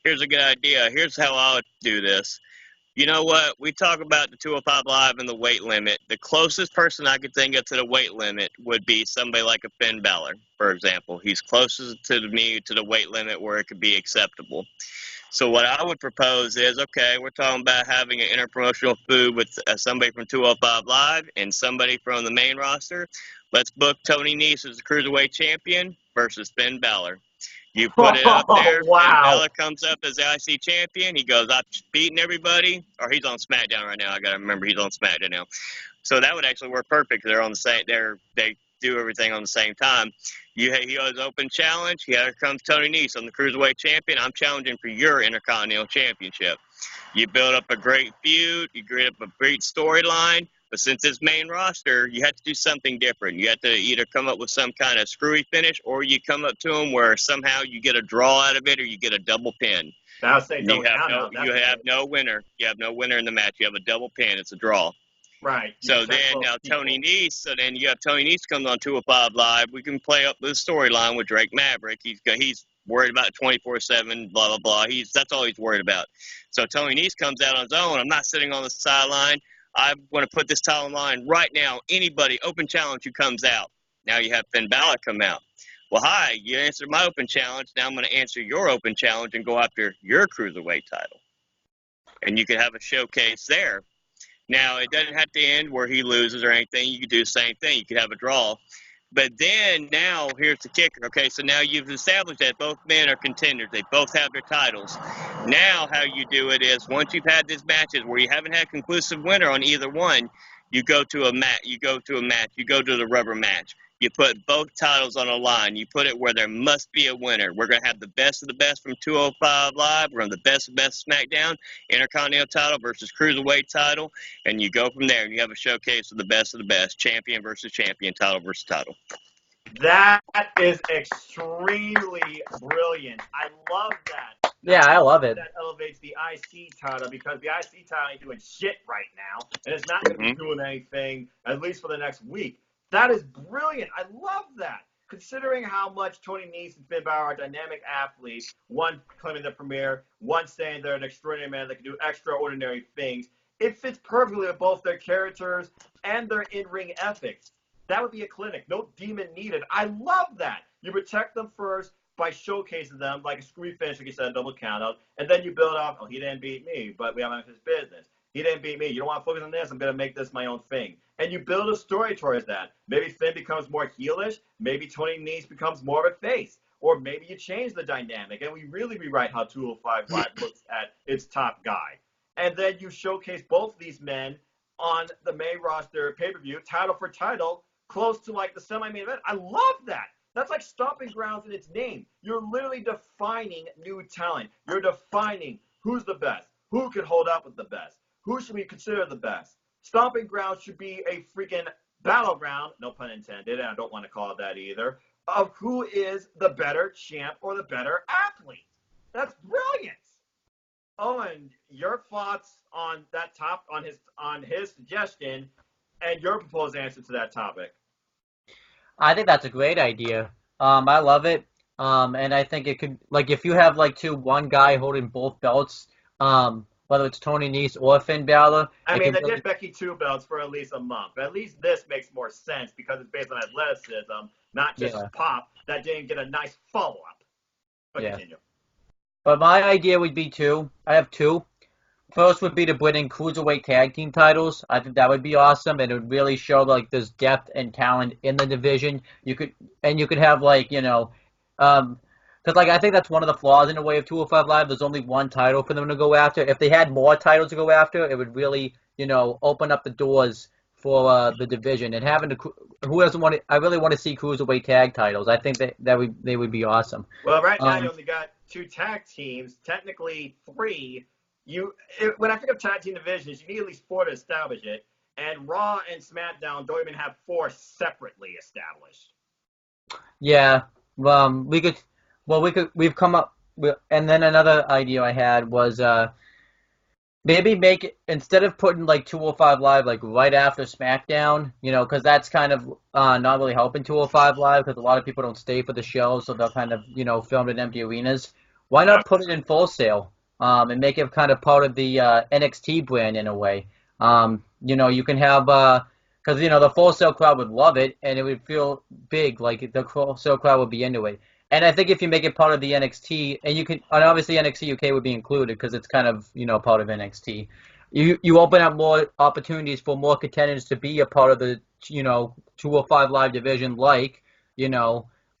Here's a good idea. Here's how I would do this. You know what? We talk about the 205 Live and the weight limit. The closest person I could think of to the weight limit would be somebody like a Finn Balor, for example. He's closest to me to the weight limit where it could be acceptable. So what I would propose is, okay, we're talking about having an interpromotional feud with somebody from 205 Live and somebody from the main roster. Let's book Tony Nese as the Cruiserweight Champion versus Finn Balor. You put it up there. Wow. Finn Balor comes up as the IC champion. He goes, I've beaten everybody. Or he's on SmackDown right now. I got to remember he's on SmackDown now. So that would actually work perfect. They're on the same. They do everything on the same time. He goes open challenge. Here comes Tony Nese. I'm the Cruiserweight champion. I'm challenging for your Intercontinental Championship. You build up a great feud. You build up a great storyline. But since it's main roster, you have to do something different. You have to either come up with some kind of screwy finish, or you come up to them where somehow you get a draw out of it, or you get a double pin. You have no winner. You have no winner in the match. You have a double pin. It's a draw. Right. So then now Tony Nese. So then you have Tony Nese comes on 205 Live. We can play up the storyline with Drake Maverick. He's worried about 24/7. Blah blah blah. That's all he's worried about. So Tony Nese comes out on his own. I'm not sitting on the sideline. I want to put this title on line right now. Anybody, open challenge who comes out. Now you have Finn Balor come out. Well, hi, you answered my open challenge. Now I'm going to answer your open challenge and go after your Cruiserweight title. And you could have a showcase there. Now, it doesn't have to end where he loses or anything. You could do the same thing. You could have a draw. But then now here's the kicker. Okay, so now you've established that both men are contenders. They both have their titles. Now how you do it is once you've had these matches where you haven't had conclusive winner on either one, you go to a match. You go to the rubber match. You put both titles on a line. You put it where there must be a winner. We're going to have the best of the best from 205 Live. We're going to have the best of the best SmackDown, Intercontinental title versus Cruiserweight title, and you go from there. And you have a showcase of the best, champion versus champion, title versus title. That is extremely brilliant. I love that. Yeah, I love it. That elevates the IC title because the IC title ain't doing shit right now, and it's not going to be doing anything, at least for the next week. That is brilliant. I love that. Considering how much Tony Nese and Finn Balor are dynamic athletes, one claiming the premier, one saying they're an extraordinary man that can do extraordinary things, it fits perfectly with both their characters and their in-ring ethics. That would be a clinic. No demon needed. I love that. You protect them first by showcasing them like a screwy finish, like you said, a double count out, and then you build up, oh, he didn't beat me, but we have his business. He didn't beat me. You don't want to focus on this. I'm going to make this my own thing. And you build a story towards that. Maybe Finn becomes more heelish. Maybe Tony Nese becomes more of a face. Or maybe you change the dynamic and we really rewrite how 205 Live looks at its top guy. And then you showcase both these men on the main roster pay-per-view, title for title, close to like the semi-main event. I love that. That's like stomping grounds in its name. You're literally defining new talent. You're defining who's the best, who can hold up with the best. Who should we consider the best? Stomping Ground should be a freaking battleground, no pun intended, and I don't want to call it that either, of who is the better champ or the better athlete. That's brilliant. Owen, your thoughts on that on his suggestion and your proposed answer to that topic? I think that's a great idea. I love it. And I think it could, like, if you have like one guy holding both belts, whether it's Tony Nese or Finn Balor. I mean, they did Becky 2 belts for at least a month. But at least this makes more sense because it's based on athleticism, not just pop. That didn't get a nice follow-up. But continue. But my idea would be two. I have two. First would be to bring in Cruiserweight tag team titles. I think that would be awesome, and it would really show like there's depth and talent in the division. You could have like, because, like, I think that's one of the flaws in the way of 205 Live. There's only one title for them to go after. If they had more titles to go after, it would really, open up the doors for the division. And having who doesn't want to? I really want to see Cruiserweight tag titles. I think they would be awesome. Well, right now you only got 2 tag teams, technically 3. When I think of tag team divisions, you need at least 4 to establish it. And Raw and SmackDown don't even have 4 separately established. Yeah, we've come up with, and then another idea I had was Maybe make it, instead of putting like 205 Live like right after SmackDown, because that's kind of not really helping 205 Live because a lot of people don't stay for the show, so they'll kind of film in empty arenas. Why not put it in Full Sail and make it kind of part of the NXT brand in a way? You can have because the Full Sail crowd would love it and it would feel big, like the Full Sail crowd would be into it. And I think if you make it part of the NXT, and obviously NXT UK would be included because it's kind of, part of NXT. You open up more opportunities for more contenders to be a part of the, 205 Live division, like,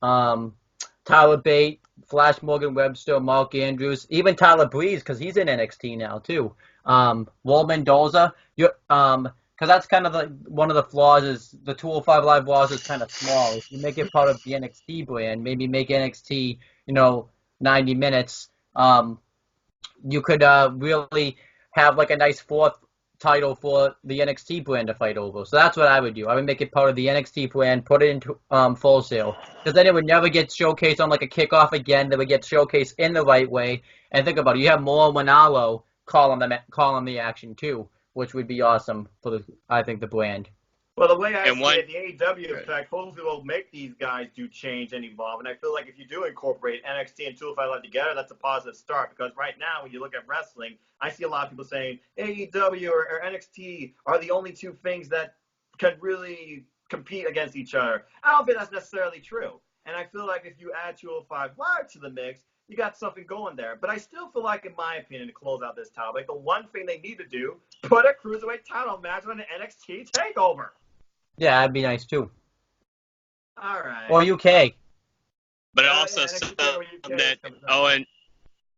Tyler Bate, Flash Morgan Webster, Mark Andrews, even Tyler Breeze because he's in NXT now too. Will Mendoza, because that's kind of one of the flaws is the 205 Live Raws is kind of small. If you make it part of the NXT brand, maybe make NXT, 90 minutes, you could really have like a nice fourth title for the NXT brand to fight over. So that's what I would do. I would make it part of the NXT brand, put it into Full Sail, because then it would never get showcased on like a kickoff again. They would get showcased in the right way. And think about it, you have more Manalo calling the action too, which would be awesome for the brand. Well, the way I see it, the AEW effect hopefully will make these guys do change and evolve. And I feel like if you do incorporate NXT and 205 Live together, that's a positive start. Because right now, when you look at wrestling, I see a lot of people saying AEW or NXT are the only two things that can really compete against each other. I don't think that's necessarily true. And I feel like if you add 205 Live to the mix, you got something going there. But I still feel like, in my opinion, to close out this topic, the one thing they need to do, put a Cruiserweight title match on an NXT TakeOver. Yeah, that'd be nice too. All right. Or UK. But also something Owen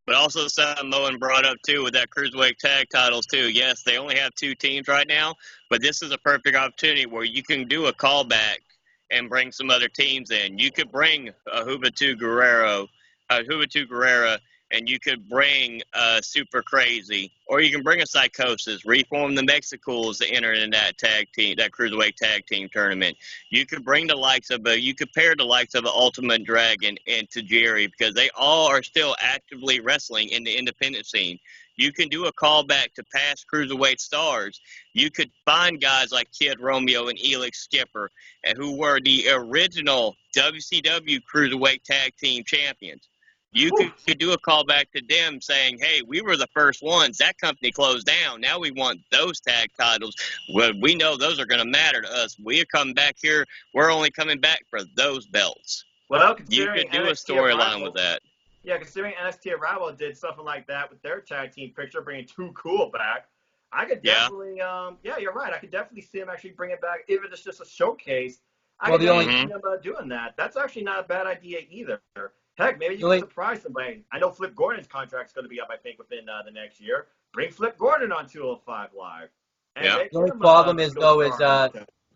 brought up too with that Cruiserweight tag titles too. Yes, they only have 2 teams right now, but this is a perfect opportunity where you can do a callback and bring some other teams in. You could bring a Juventud Guerrera, and you could bring Super Crazy, or you can bring a Psychosis, reform the Mexicals to enter in that Cruiserweight tag team tournament. You could bring you could pair the likes of the Ultimate Dragon and Tajiri because they all are still actively wrestling in the independent scene. You can do a callback to past Cruiserweight stars. You could find guys like Kid Romeo and Elix Skipper, who were the original WCW Cruiserweight Tag Team Champions. You could do a callback to them saying, hey, we were the first ones. That company closed down. Now we want those tag titles. Well, we know those are going to matter to us. We're coming back here. We're only coming back for those belts. Well, you could do a storyline with that. Yeah, considering NXT Arrival did something like that with their tag team picture, bringing Too Cool back, I could definitely, you're right. I could definitely see him actually bring it back, even if it's just a showcase. I could definitely see him doing that. That's actually not a bad idea either. Heck, maybe you can surprise somebody. I know Flip Gordon's contract's going to be up, I think, within the next year. Bring Flip Gordon on 205 Live. The only problem is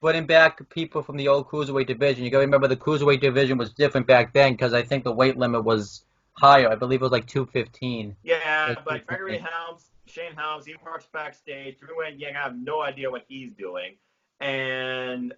putting back people from the old Cruiserweight division. You got to remember the Cruiserweight division was different back then because I think the weight limit was higher. I believe it was like 215. Yeah, but Gregory Helms, Shane Helms, he works backstage. Drew Yang, I have no idea what he's doing. And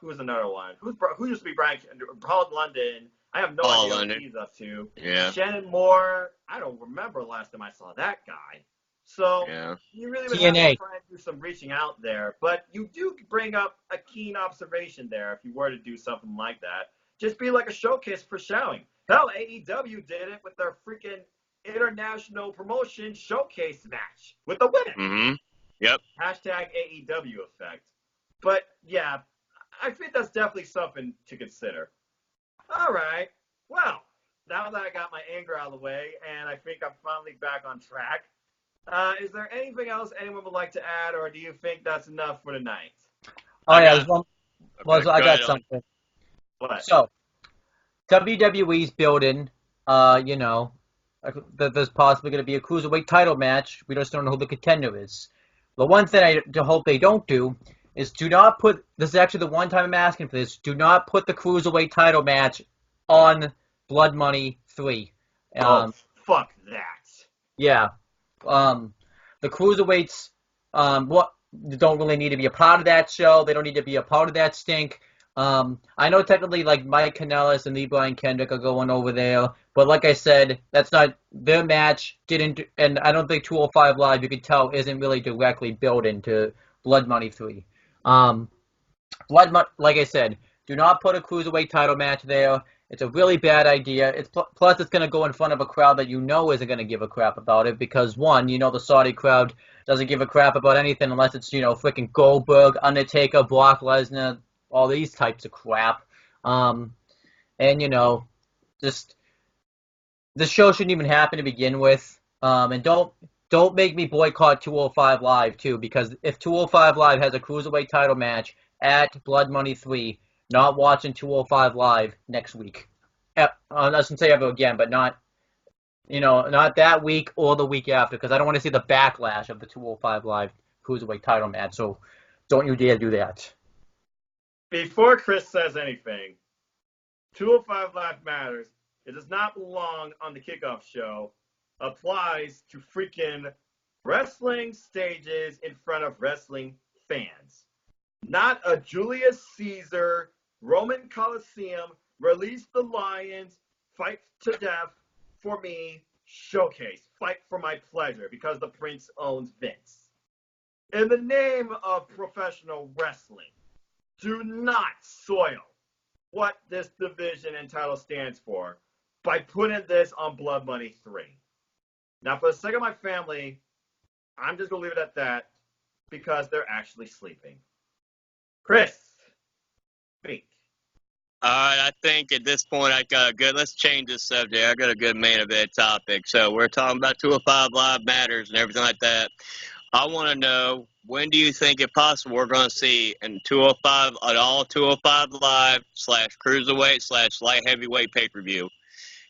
who's another one? Who used to be Brian? Paul London. I have no idea what he's up to. Yeah. Shannon Moore, I don't remember last time I saw that guy. So you really would have to try and do some reaching out there. But you do bring up a keen observation there if you were to do something like that. Just be like a showcase for showing. Hell, AEW did it with their freaking international promotion showcase match with the women. Mm-hmm. Yep. Hashtag AEW effect. But, yeah, I think that's definitely something to consider. All right. Well, now that I got my anger out of the way and I think I'm finally back on track, is there anything else anyone would like to add, or do you think that's enough for tonight? I got something. What? So, WWE's building, there's possibly going to be a Cruiserweight title match. We just don't know who the contender is. The one thing I hope they don't do is do not put, this is actually the one time I'm asking for this, do not put the Cruiserweight title match on Blood Money 3. Fuck that. Yeah. The Cruiserweights don't really need to be a part of that show. They don't need to be a part of that stink. I know technically like Mike Kanellis and Lee Brian Kendrick are going over there, but like I said, that's not their match. And I don't think 205 Live, you could tell, isn't really directly built into Blood Money 3. Like I said, do not put a cruiserweight title match there. It's a really bad idea. Plus it's going to go in front of a crowd that you know isn't going to give a crap about it because one, the Saudi crowd doesn't give a crap about anything unless it's freaking Goldberg, Undertaker, Brock Lesnar, all these types of crap. And just this show shouldn't even happen to begin with. And don't make me boycott 205 Live too, because if 205 Live has a cruiserweight title match at Blood Money 3, not watching 205 Live next week. I shouldn't say ever again, but not that week or the week after, because I don't want to see the backlash of the 205 Live cruiserweight title match. So don't you dare do that. Before Chris says anything, 205 Live matters. It does not belong on the kickoff show. Applies to freaking wrestling stages in front of wrestling fans. Not a Julius Caesar, Roman Coliseum, release the lions, fight to death for me, showcase, fight for my pleasure because the prince owns Vince. In the name of professional wrestling, do not soil what this division and title stands for by putting this on Blood Money 3. Now, for the sake of my family, I'm just going to leave it at that because they're actually sleeping. Chris, speak. All right, I think at this point let's change the subject. I got a good main event topic. So we're talking about 205 Live matters and everything like that. I want to know, when do you think it possible we're going to see in 205 at all 205 Live / cruiserweight / light heavyweight pay-per-view?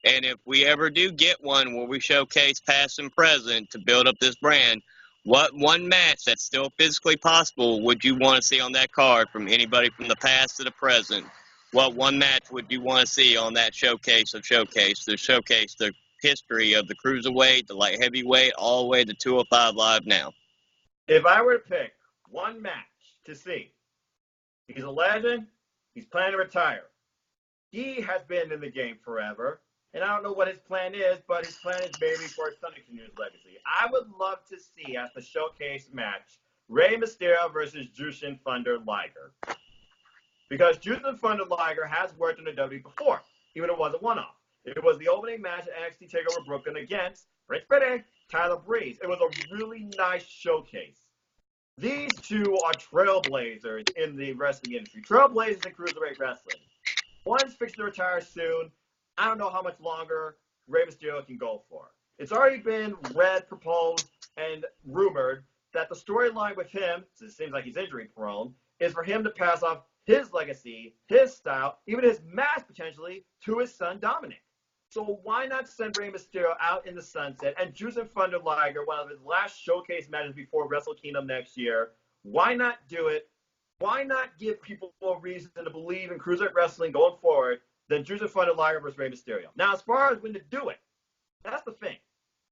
And if we ever do get one where we showcase past and present to build up this brand, what one match that's still physically possible would you want to see on that card from anybody from the past to the present? What one match would you want to see on that showcase to showcase the history of the cruiserweight, the light heavyweight, all the way to 205 Live now? If I were to pick one match to see, he's a legend, he's planning to retire. He has been in the game forever. And I don't know what his plan is, but his plan is maybe for his son to continue his legacy. I would love to see, as the showcase match, Rey Mysterio versus Jushin Thunder Liger. Because Jushin Thunder Liger has worked in the WWE before, even if it was a one-off. It was the opening match at NXT TakeOver Brooklyn against Rich Bitty, Tyler Breeze. It was a really nice showcase. These two are trailblazers in the wrestling industry. Trailblazers in cruiserweight wrestling. One's fixing to retire soon. I don't know how much longer Rey Mysterio can go for. It's already been proposed, and rumored that the storyline with him, since it seems like he's injury prone, is for him to pass off his legacy, his style, even his mask potentially, to his son Dominic. So why not send Rey Mysterio out in the sunset and Jushin Thunder Liger, one of his last showcase matches before Wrestle Kingdom next year? Why not do it? Why not give people a reason to believe in cruiserweight wrestling going forward than Jushin Thunder Liger versus Rey Mysterio? Now, as far as when to do it, that's the thing.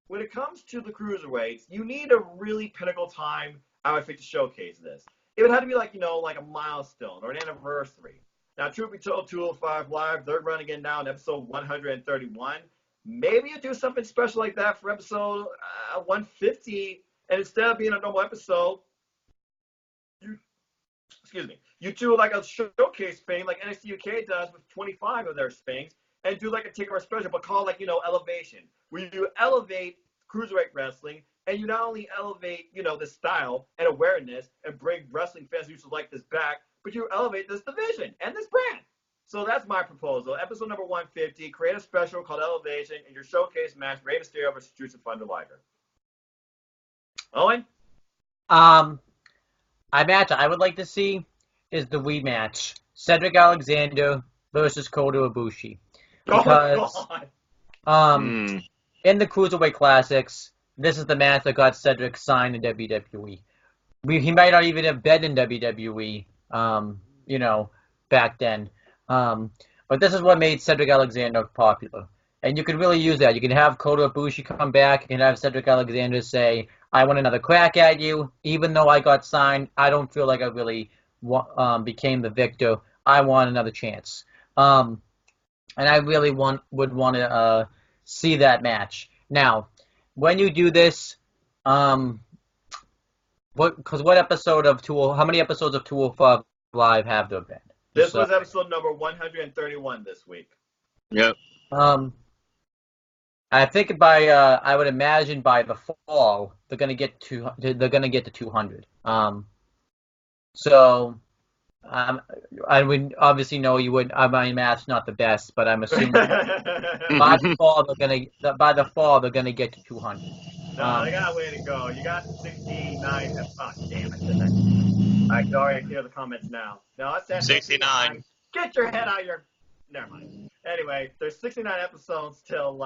When it comes to the cruiserweights, you need a really pinnacle time, I would think, to showcase this. It would have to be like a milestone or an anniversary. Now, truth be told, 205 Live, they're running in now in episode 131. Maybe you do something special like that for episode 150, and instead of being a normal episode, you do like a showcase thing like NXT UK does with 25 of their things, and do like a takeover special, but call Elevation, where you elevate cruiserweight wrestling, and you not only elevate, the style and awareness and bring wrestling fans who used to like this back, but you elevate this division and this brand. So that's my proposal. Episode number 150, create a special called Elevation in your showcase match, Rey Mysterio versus Jushin Thunder Liger. Owen? A match I would like to see is the rematch. Cedric Alexander versus Kota Ibushi. Because in the Cruiserweight Classics, this is the match that got Cedric signed in WWE. He might not even have been in WWE, back then. But this is what made Cedric Alexander popular. And you can really use that. You can have Kota Ibushi come back. You can have Cedric Alexander say, I want another crack at you. Even though I got signed, I don't feel like I really became the victor I want another chance. And I really would want to see that match. Now, when you do this, how many episodes of 205 Live have there been? This was episode number 131 this week. Yep. I think I would imagine by the fall they're gonna get to 200. So I would obviously know you would. My math's not the best, but I'm assuming by the fall they're gonna get to 200. No, they got a way to go. You got 69. Oh, damn it! I can already hear the comments now. No, it's at 69. Get your head out of your. Never mind. Anyway, there's 69 episodes till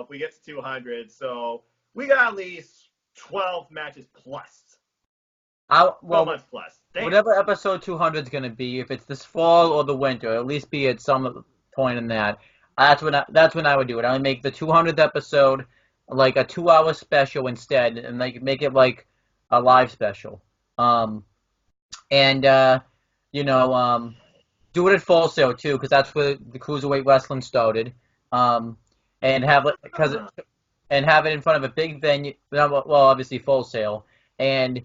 we get to 200, so we got at least 12 matches plus. 12 months plus. Damn. Whatever episode 200 is going to be, if it's this fall or the winter, at least be at some point in that. That's when I would do it. I would make the 200th episode like a 2-hour special instead, and make it like a live special. Do it at Full Sail too, because that's where the cruiserweight wrestling started. And have it in front of a big venue. Well, obviously Full Sail, and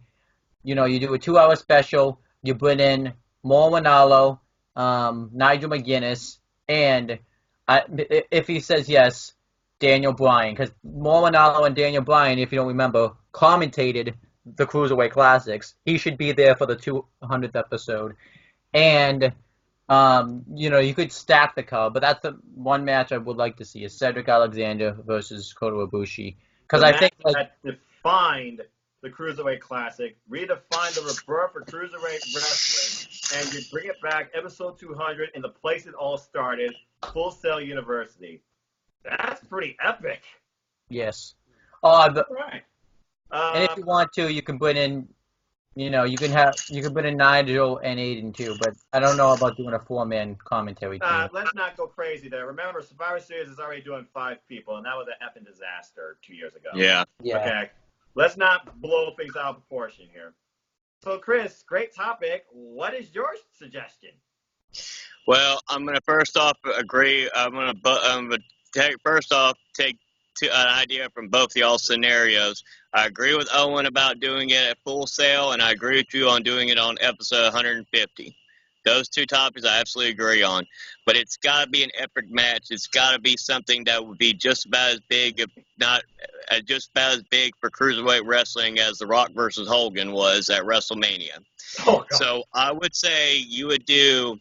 you do a 2-hour special. You bring in Mauro Ranallo, Nigel McGuinness, and if he says yes, Daniel Bryan, because Mauro Ranallo and Daniel Bryan, if you don't remember, commentated the Cruiserweight Classics. He should be there for the 200th episode, and you could stack the card, but that's the one match I would like to see is Cedric Alexander versus Kota Ibushi, because I think that defined the Cruiserweight Classic, redefined the rebirth for Cruiserweight Wrestling, and you bring it back, episode 200, in the place it all started, Full Sail University. That's pretty epic. Yes. Right. And if you want to, you can put in, you can put in Nigel and Aiden too, but I don't know about doing a 4-man commentary team. Let's not go crazy there. Remember, Survivor Series is already doing 5 people, and that was an effing disaster 2 years ago. Yeah. Okay. Let's not blow things out of proportion here. So, Chris, great topic. What is your suggestion? Well, I'm going to first off agree. I'm going to take an idea from both y'all scenarios. I agree with Owen about doing it at Full Sail, and I agree with you on doing it on episode 150. Those two topics I absolutely agree on. But it's got to be an epic match. It's got to be something that would be just about as big, if not just about as big for Cruiserweight Wrestling as The Rock versus Hogan was at WrestleMania. Oh, so I would say you would do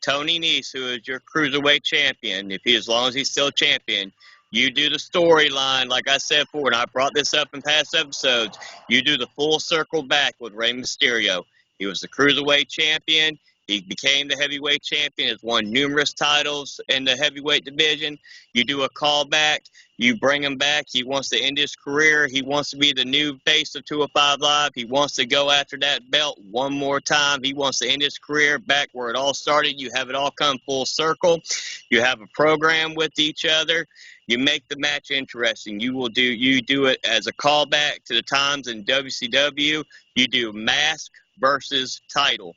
Tony Nese, who is your Cruiserweight champion, as long as he's still champion. You do the storyline, like I said before, and I brought this up in past episodes. You do the full circle back with Rey Mysterio. He was the Cruiserweight champion. He became the heavyweight champion. Has won numerous titles in the heavyweight division. You do a callback. You bring him back. He wants to end his career. He wants to be the new face of 205 Live. He wants to go after that belt one more time. He wants to end his career back where it all started. You have it all come full circle. You have a program with each other. You make the match interesting. You do it as a callback to the times in WCW. You do mask versus title.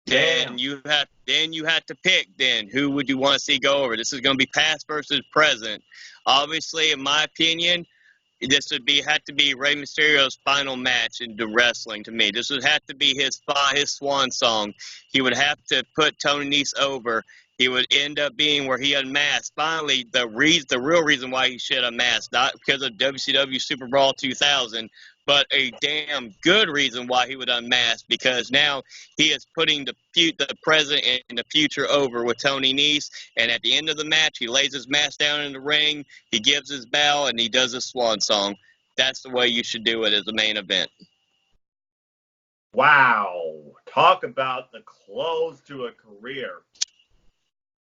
Then you have to pick who would you want to see go over. This is going to be past versus present. Obviously, in my opinion, this would have to be Rey Mysterio's final match in the wrestling to me. This would have to be his swan song. He would have to put Tony Nese over. He would end up being where he unmasked. Finally, the real reason why he should unmask, not because of WCW Super Brawl 2000, but a damn good reason why he would unmask, because now he is putting the present and the future over with Tony Nese, and at the end of the match, he lays his mask down in the ring, he gives his bow, and he does his swan song. That's the way you should do it as a main event. Wow. Talk about the close to a career.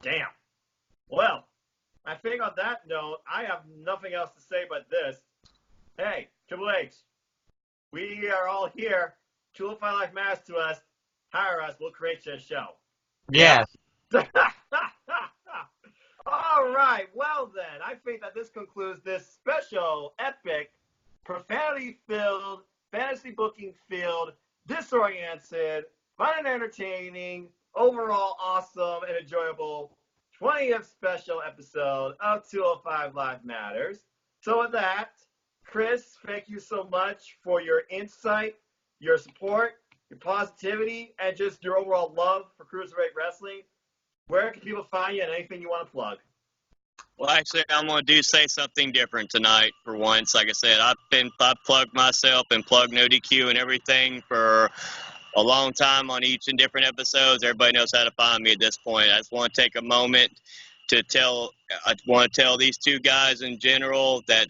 Damn. Well, I think on that note, I have nothing else to say but this. Hey, Triple H, we are all here. 205 Live matters to us. Hire us. We'll create your show. Yeah. All right. Well, then, I think that this concludes this special, epic, profanity-filled, fantasy booking-filled, disoriented, fun and entertaining, overall awesome and enjoyable 20th special episode of 205 Live Matters. So with that, Chris, thank you so much for your insight, your support, your positivity, and just your overall love for Cruiserweight Wrestling. Where can people find you and anything you want to plug? Well, actually, I'm going to say something different tonight for once. Like I said, I've plugged myself and plugged No DQ and everything for a long time on each and different episodes. Everybody knows how to find me at this point. I just want to take a moment to tell these two guys in general that,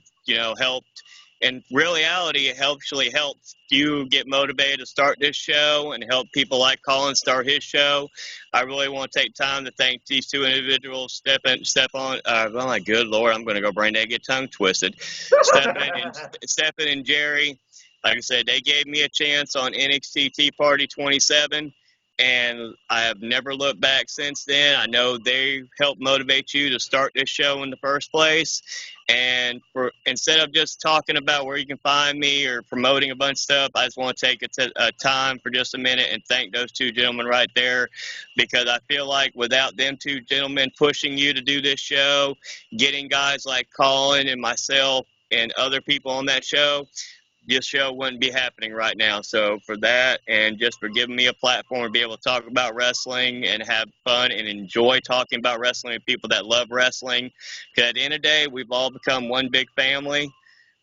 helped. In reality, it actually helped you get motivated to start this show and help people like Colin start his show. I really want to take time to thank these two individuals, Stefan, oh my good Lord, I'm going to go brain dead, get tongue twisted. Stefan and Jerry. Like I said, they gave me a chance on NXT Tea Party 27, and I have never looked back since then. I know they helped motivate you to start this show in the first place. And instead of just talking about where you can find me or promoting a bunch of stuff, I just want to take a time for just a minute and thank those two gentlemen right there, because I feel like without them two gentlemen pushing you to do this show, getting guys like Colin and myself and other people on that show, this show wouldn't be happening right now. So for that, and just for giving me a platform to be able to talk about wrestling and have fun and enjoy talking about wrestling with people that love wrestling. Because at the end of the day, we've all become one big family.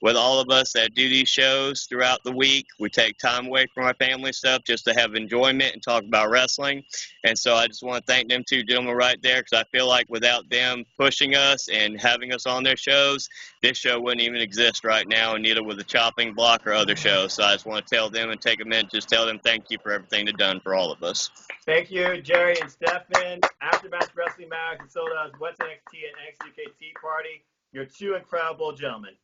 With all of us that do these shows throughout the week, we take time away from our family stuff just to have enjoyment and talk about wrestling. And so I just want to thank them two gentlemen right there, because I feel like without them pushing us and having us on their shows, this show wouldn't even exist right now, and neither would the Chopping Block or other shows. So I just want to tell them and take a minute, just tell them thank you for everything they've done for all of us. Thank you, Jerry and Stefan. Aftermath Wrestling Matters, and so does What's NXT and NXT UK Tea Party. You're two incredible gentlemen.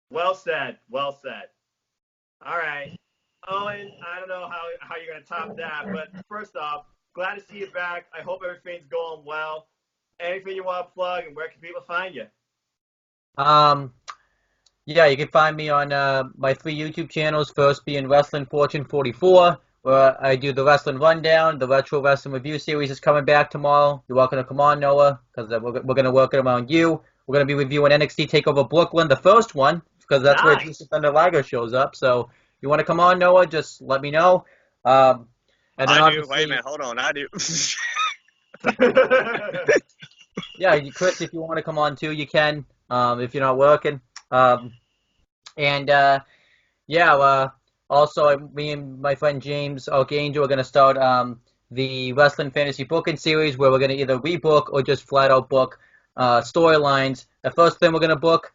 Well said. Well said. All right. Owen, I don't know how you're going to top that, but first off, glad to see you back. I hope everything's going well. Anything you want to plug, and where can people find you? Yeah, you can find me on my 3 YouTube channels, first being Wrestling Fortune 44, where I do the Wrestling Rundown. The Retro Wrestling Review series is coming back tomorrow. You're welcome to come on, Noah, because we're going to work it around you. We're going to be reviewing NXT TakeOver Brooklyn, the first one, because that's where Jushin Thunder Liger shows up. So if you want to come on, Noah, just let me know. And then I do. Wait a minute. Hold on. I do. Yeah, Chris, if you want to come on too, you can. If you're not working. Also, me and my friend James Archangel are going to start the Wrestling Fantasy Booking Series, where we're going to either rebook or just flat out book storylines. The first thing we're going to book,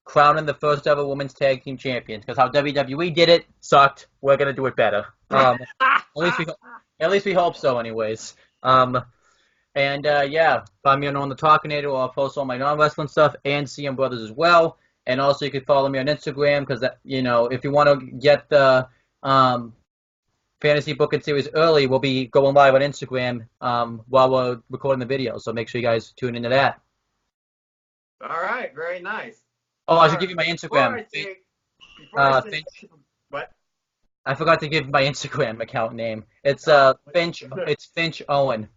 crowning the first ever women's tag team champions, because how WWE did it sucked. We're going to do it better. At least we hope so, anyways. Find me on the Talkinator, or I'll post all my non-wrestling stuff, and CM Brothers as well. And also, you can follow me on Instagram, because if you want to get the Fantasy Booking Series early, we'll be going live on Instagram while we're recording the video. So make sure you guys tune into that. All right, very nice. Oh, I should give you my Instagram. What? I forgot to give my Instagram account name. It's Finch. It's Finch Owen.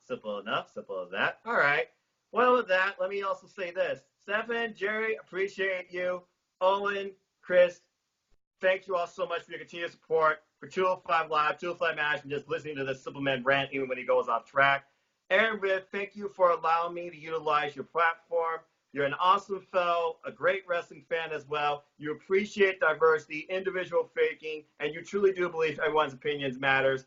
Simple enough. Simple as that. All right. Well, with that, let me also say this. Stefan, Jerry, appreciate you. Owen, Chris, thank you all so much for your continued support for 205 Live, 205 Match, and just listening to this Simple Man rant even when he goes off track. Aaron Riff, thank you for allowing me to utilize your platform. You're an awesome fellow, a great wrestling fan as well. You appreciate diversity, individual faking, and you truly do believe everyone's opinions matters.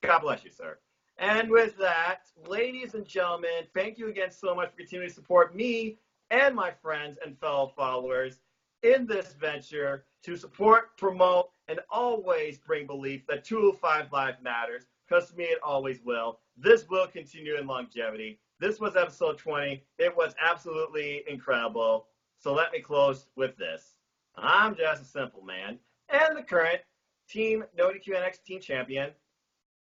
God bless you, sir. And with that, ladies and gentlemen, thank you again so much for continuing to support me and my friends and fellow followers in this venture to support, promote, and always bring belief that 205 Live matters, because to me it always will. This will continue in longevity. This was episode 20. It was absolutely incredible. So let me close with this. I'm just a simple man and the current Team No DQ NXT Team Champion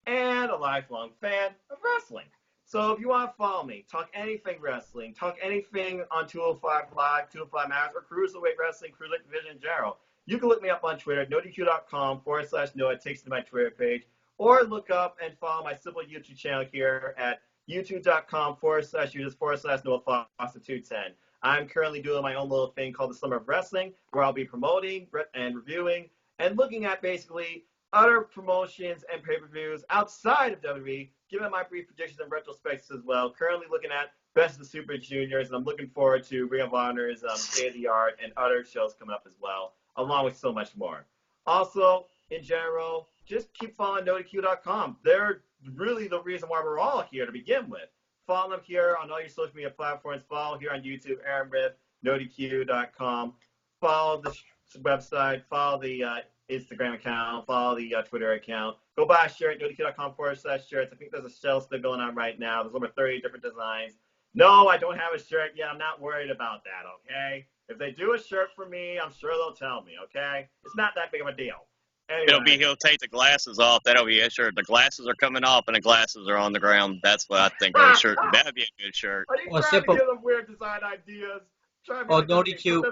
and a lifelong fan of wrestling. So if you want to follow me, talk anything wrestling, talk anything on 205 Live, 205 Matters, or Cruiserweight Wrestling, Cruiserweight Division in general, You can look me up on Twitter, nodq.com/Noah. It takes you to my Twitter page. Or look up and follow my simple YouTube channel here at youtube.com/users/Noah Foster 210. I'm currently doing my own little thing called the Summer of Wrestling, where I'll be promoting and reviewing and looking at basically other promotions and pay-per-views outside of WWE, giving my brief predictions and retrospects as well. Currently looking at Best of the Super Juniors, and I'm looking forward to Ring of Honor's Day of the Art and other shows coming up as well, along with so much more. Also, in general, just keep following NoDQ.com. They're really the reason why we're all here to begin with. Follow them here on all your social media platforms. Follow here on YouTube, Aaron Riff, NoDQ.com. Follow the website. Follow the Instagram account. Follow the Twitter account. Go buy a shirt, NoDQ.com/shirts. I think there's a sale still going on right now. There's over 30 different designs. No, I don't have a shirt yet. I'm not worried about that, okay? If they do a shirt for me, I'm sure they'll tell me, okay? It's not that big of a deal. Anyway. He'll take the glasses off. That'll be a shirt. The glasses are coming off and the glasses are on the ground. That's what I think of a shirt. That'd be a good shirt. Are you trying to give them weird design ideas? NoDQ.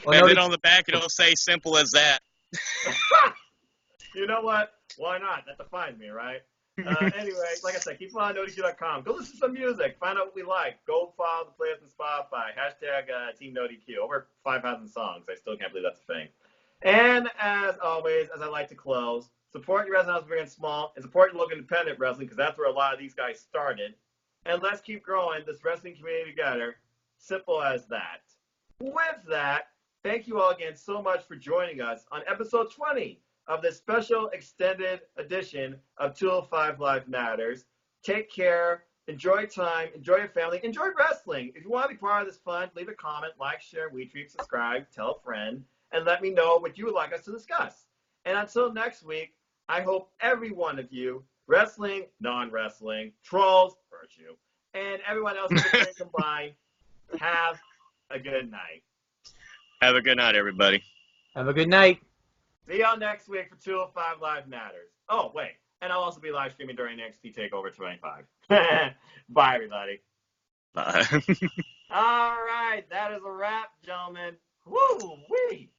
And then on the back it'll say "simple as that." You know what? Why not? That defines me, right? Anyway, like I said, keep following NoDQ.com. Go listen to some music. Find out what we like. Go follow the players on Spotify. Hashtag Team NoDQ. Over 5,000 songs. I still can't believe that's a thing. And as always, as I like to close, support your wrestling house big and small, and support your local independent wrestling, because that's where a lot of these guys started. And let's keep growing this wrestling community together. Simple as that. With that, thank you all again so much for joining us on episode 20 of this special extended edition of 205 Live Matters. Take care. Enjoy time. Enjoy your family. Enjoy wrestling. If you want to be part of this fun, leave a comment, like, share, retweet, subscribe, tell a friend, and let me know what you would like us to discuss. And until next week, I hope every one of you, wrestling, non-wrestling, trolls, virtue, and everyone else combined, have a good night. Have a good night, everybody. Have a good night. See y'all next week for 205 Live Matters. Oh, wait. And I'll also be live streaming during NXT TakeOver 25. Bye, everybody. Bye. All right. That is a wrap, gentlemen. Woo-wee.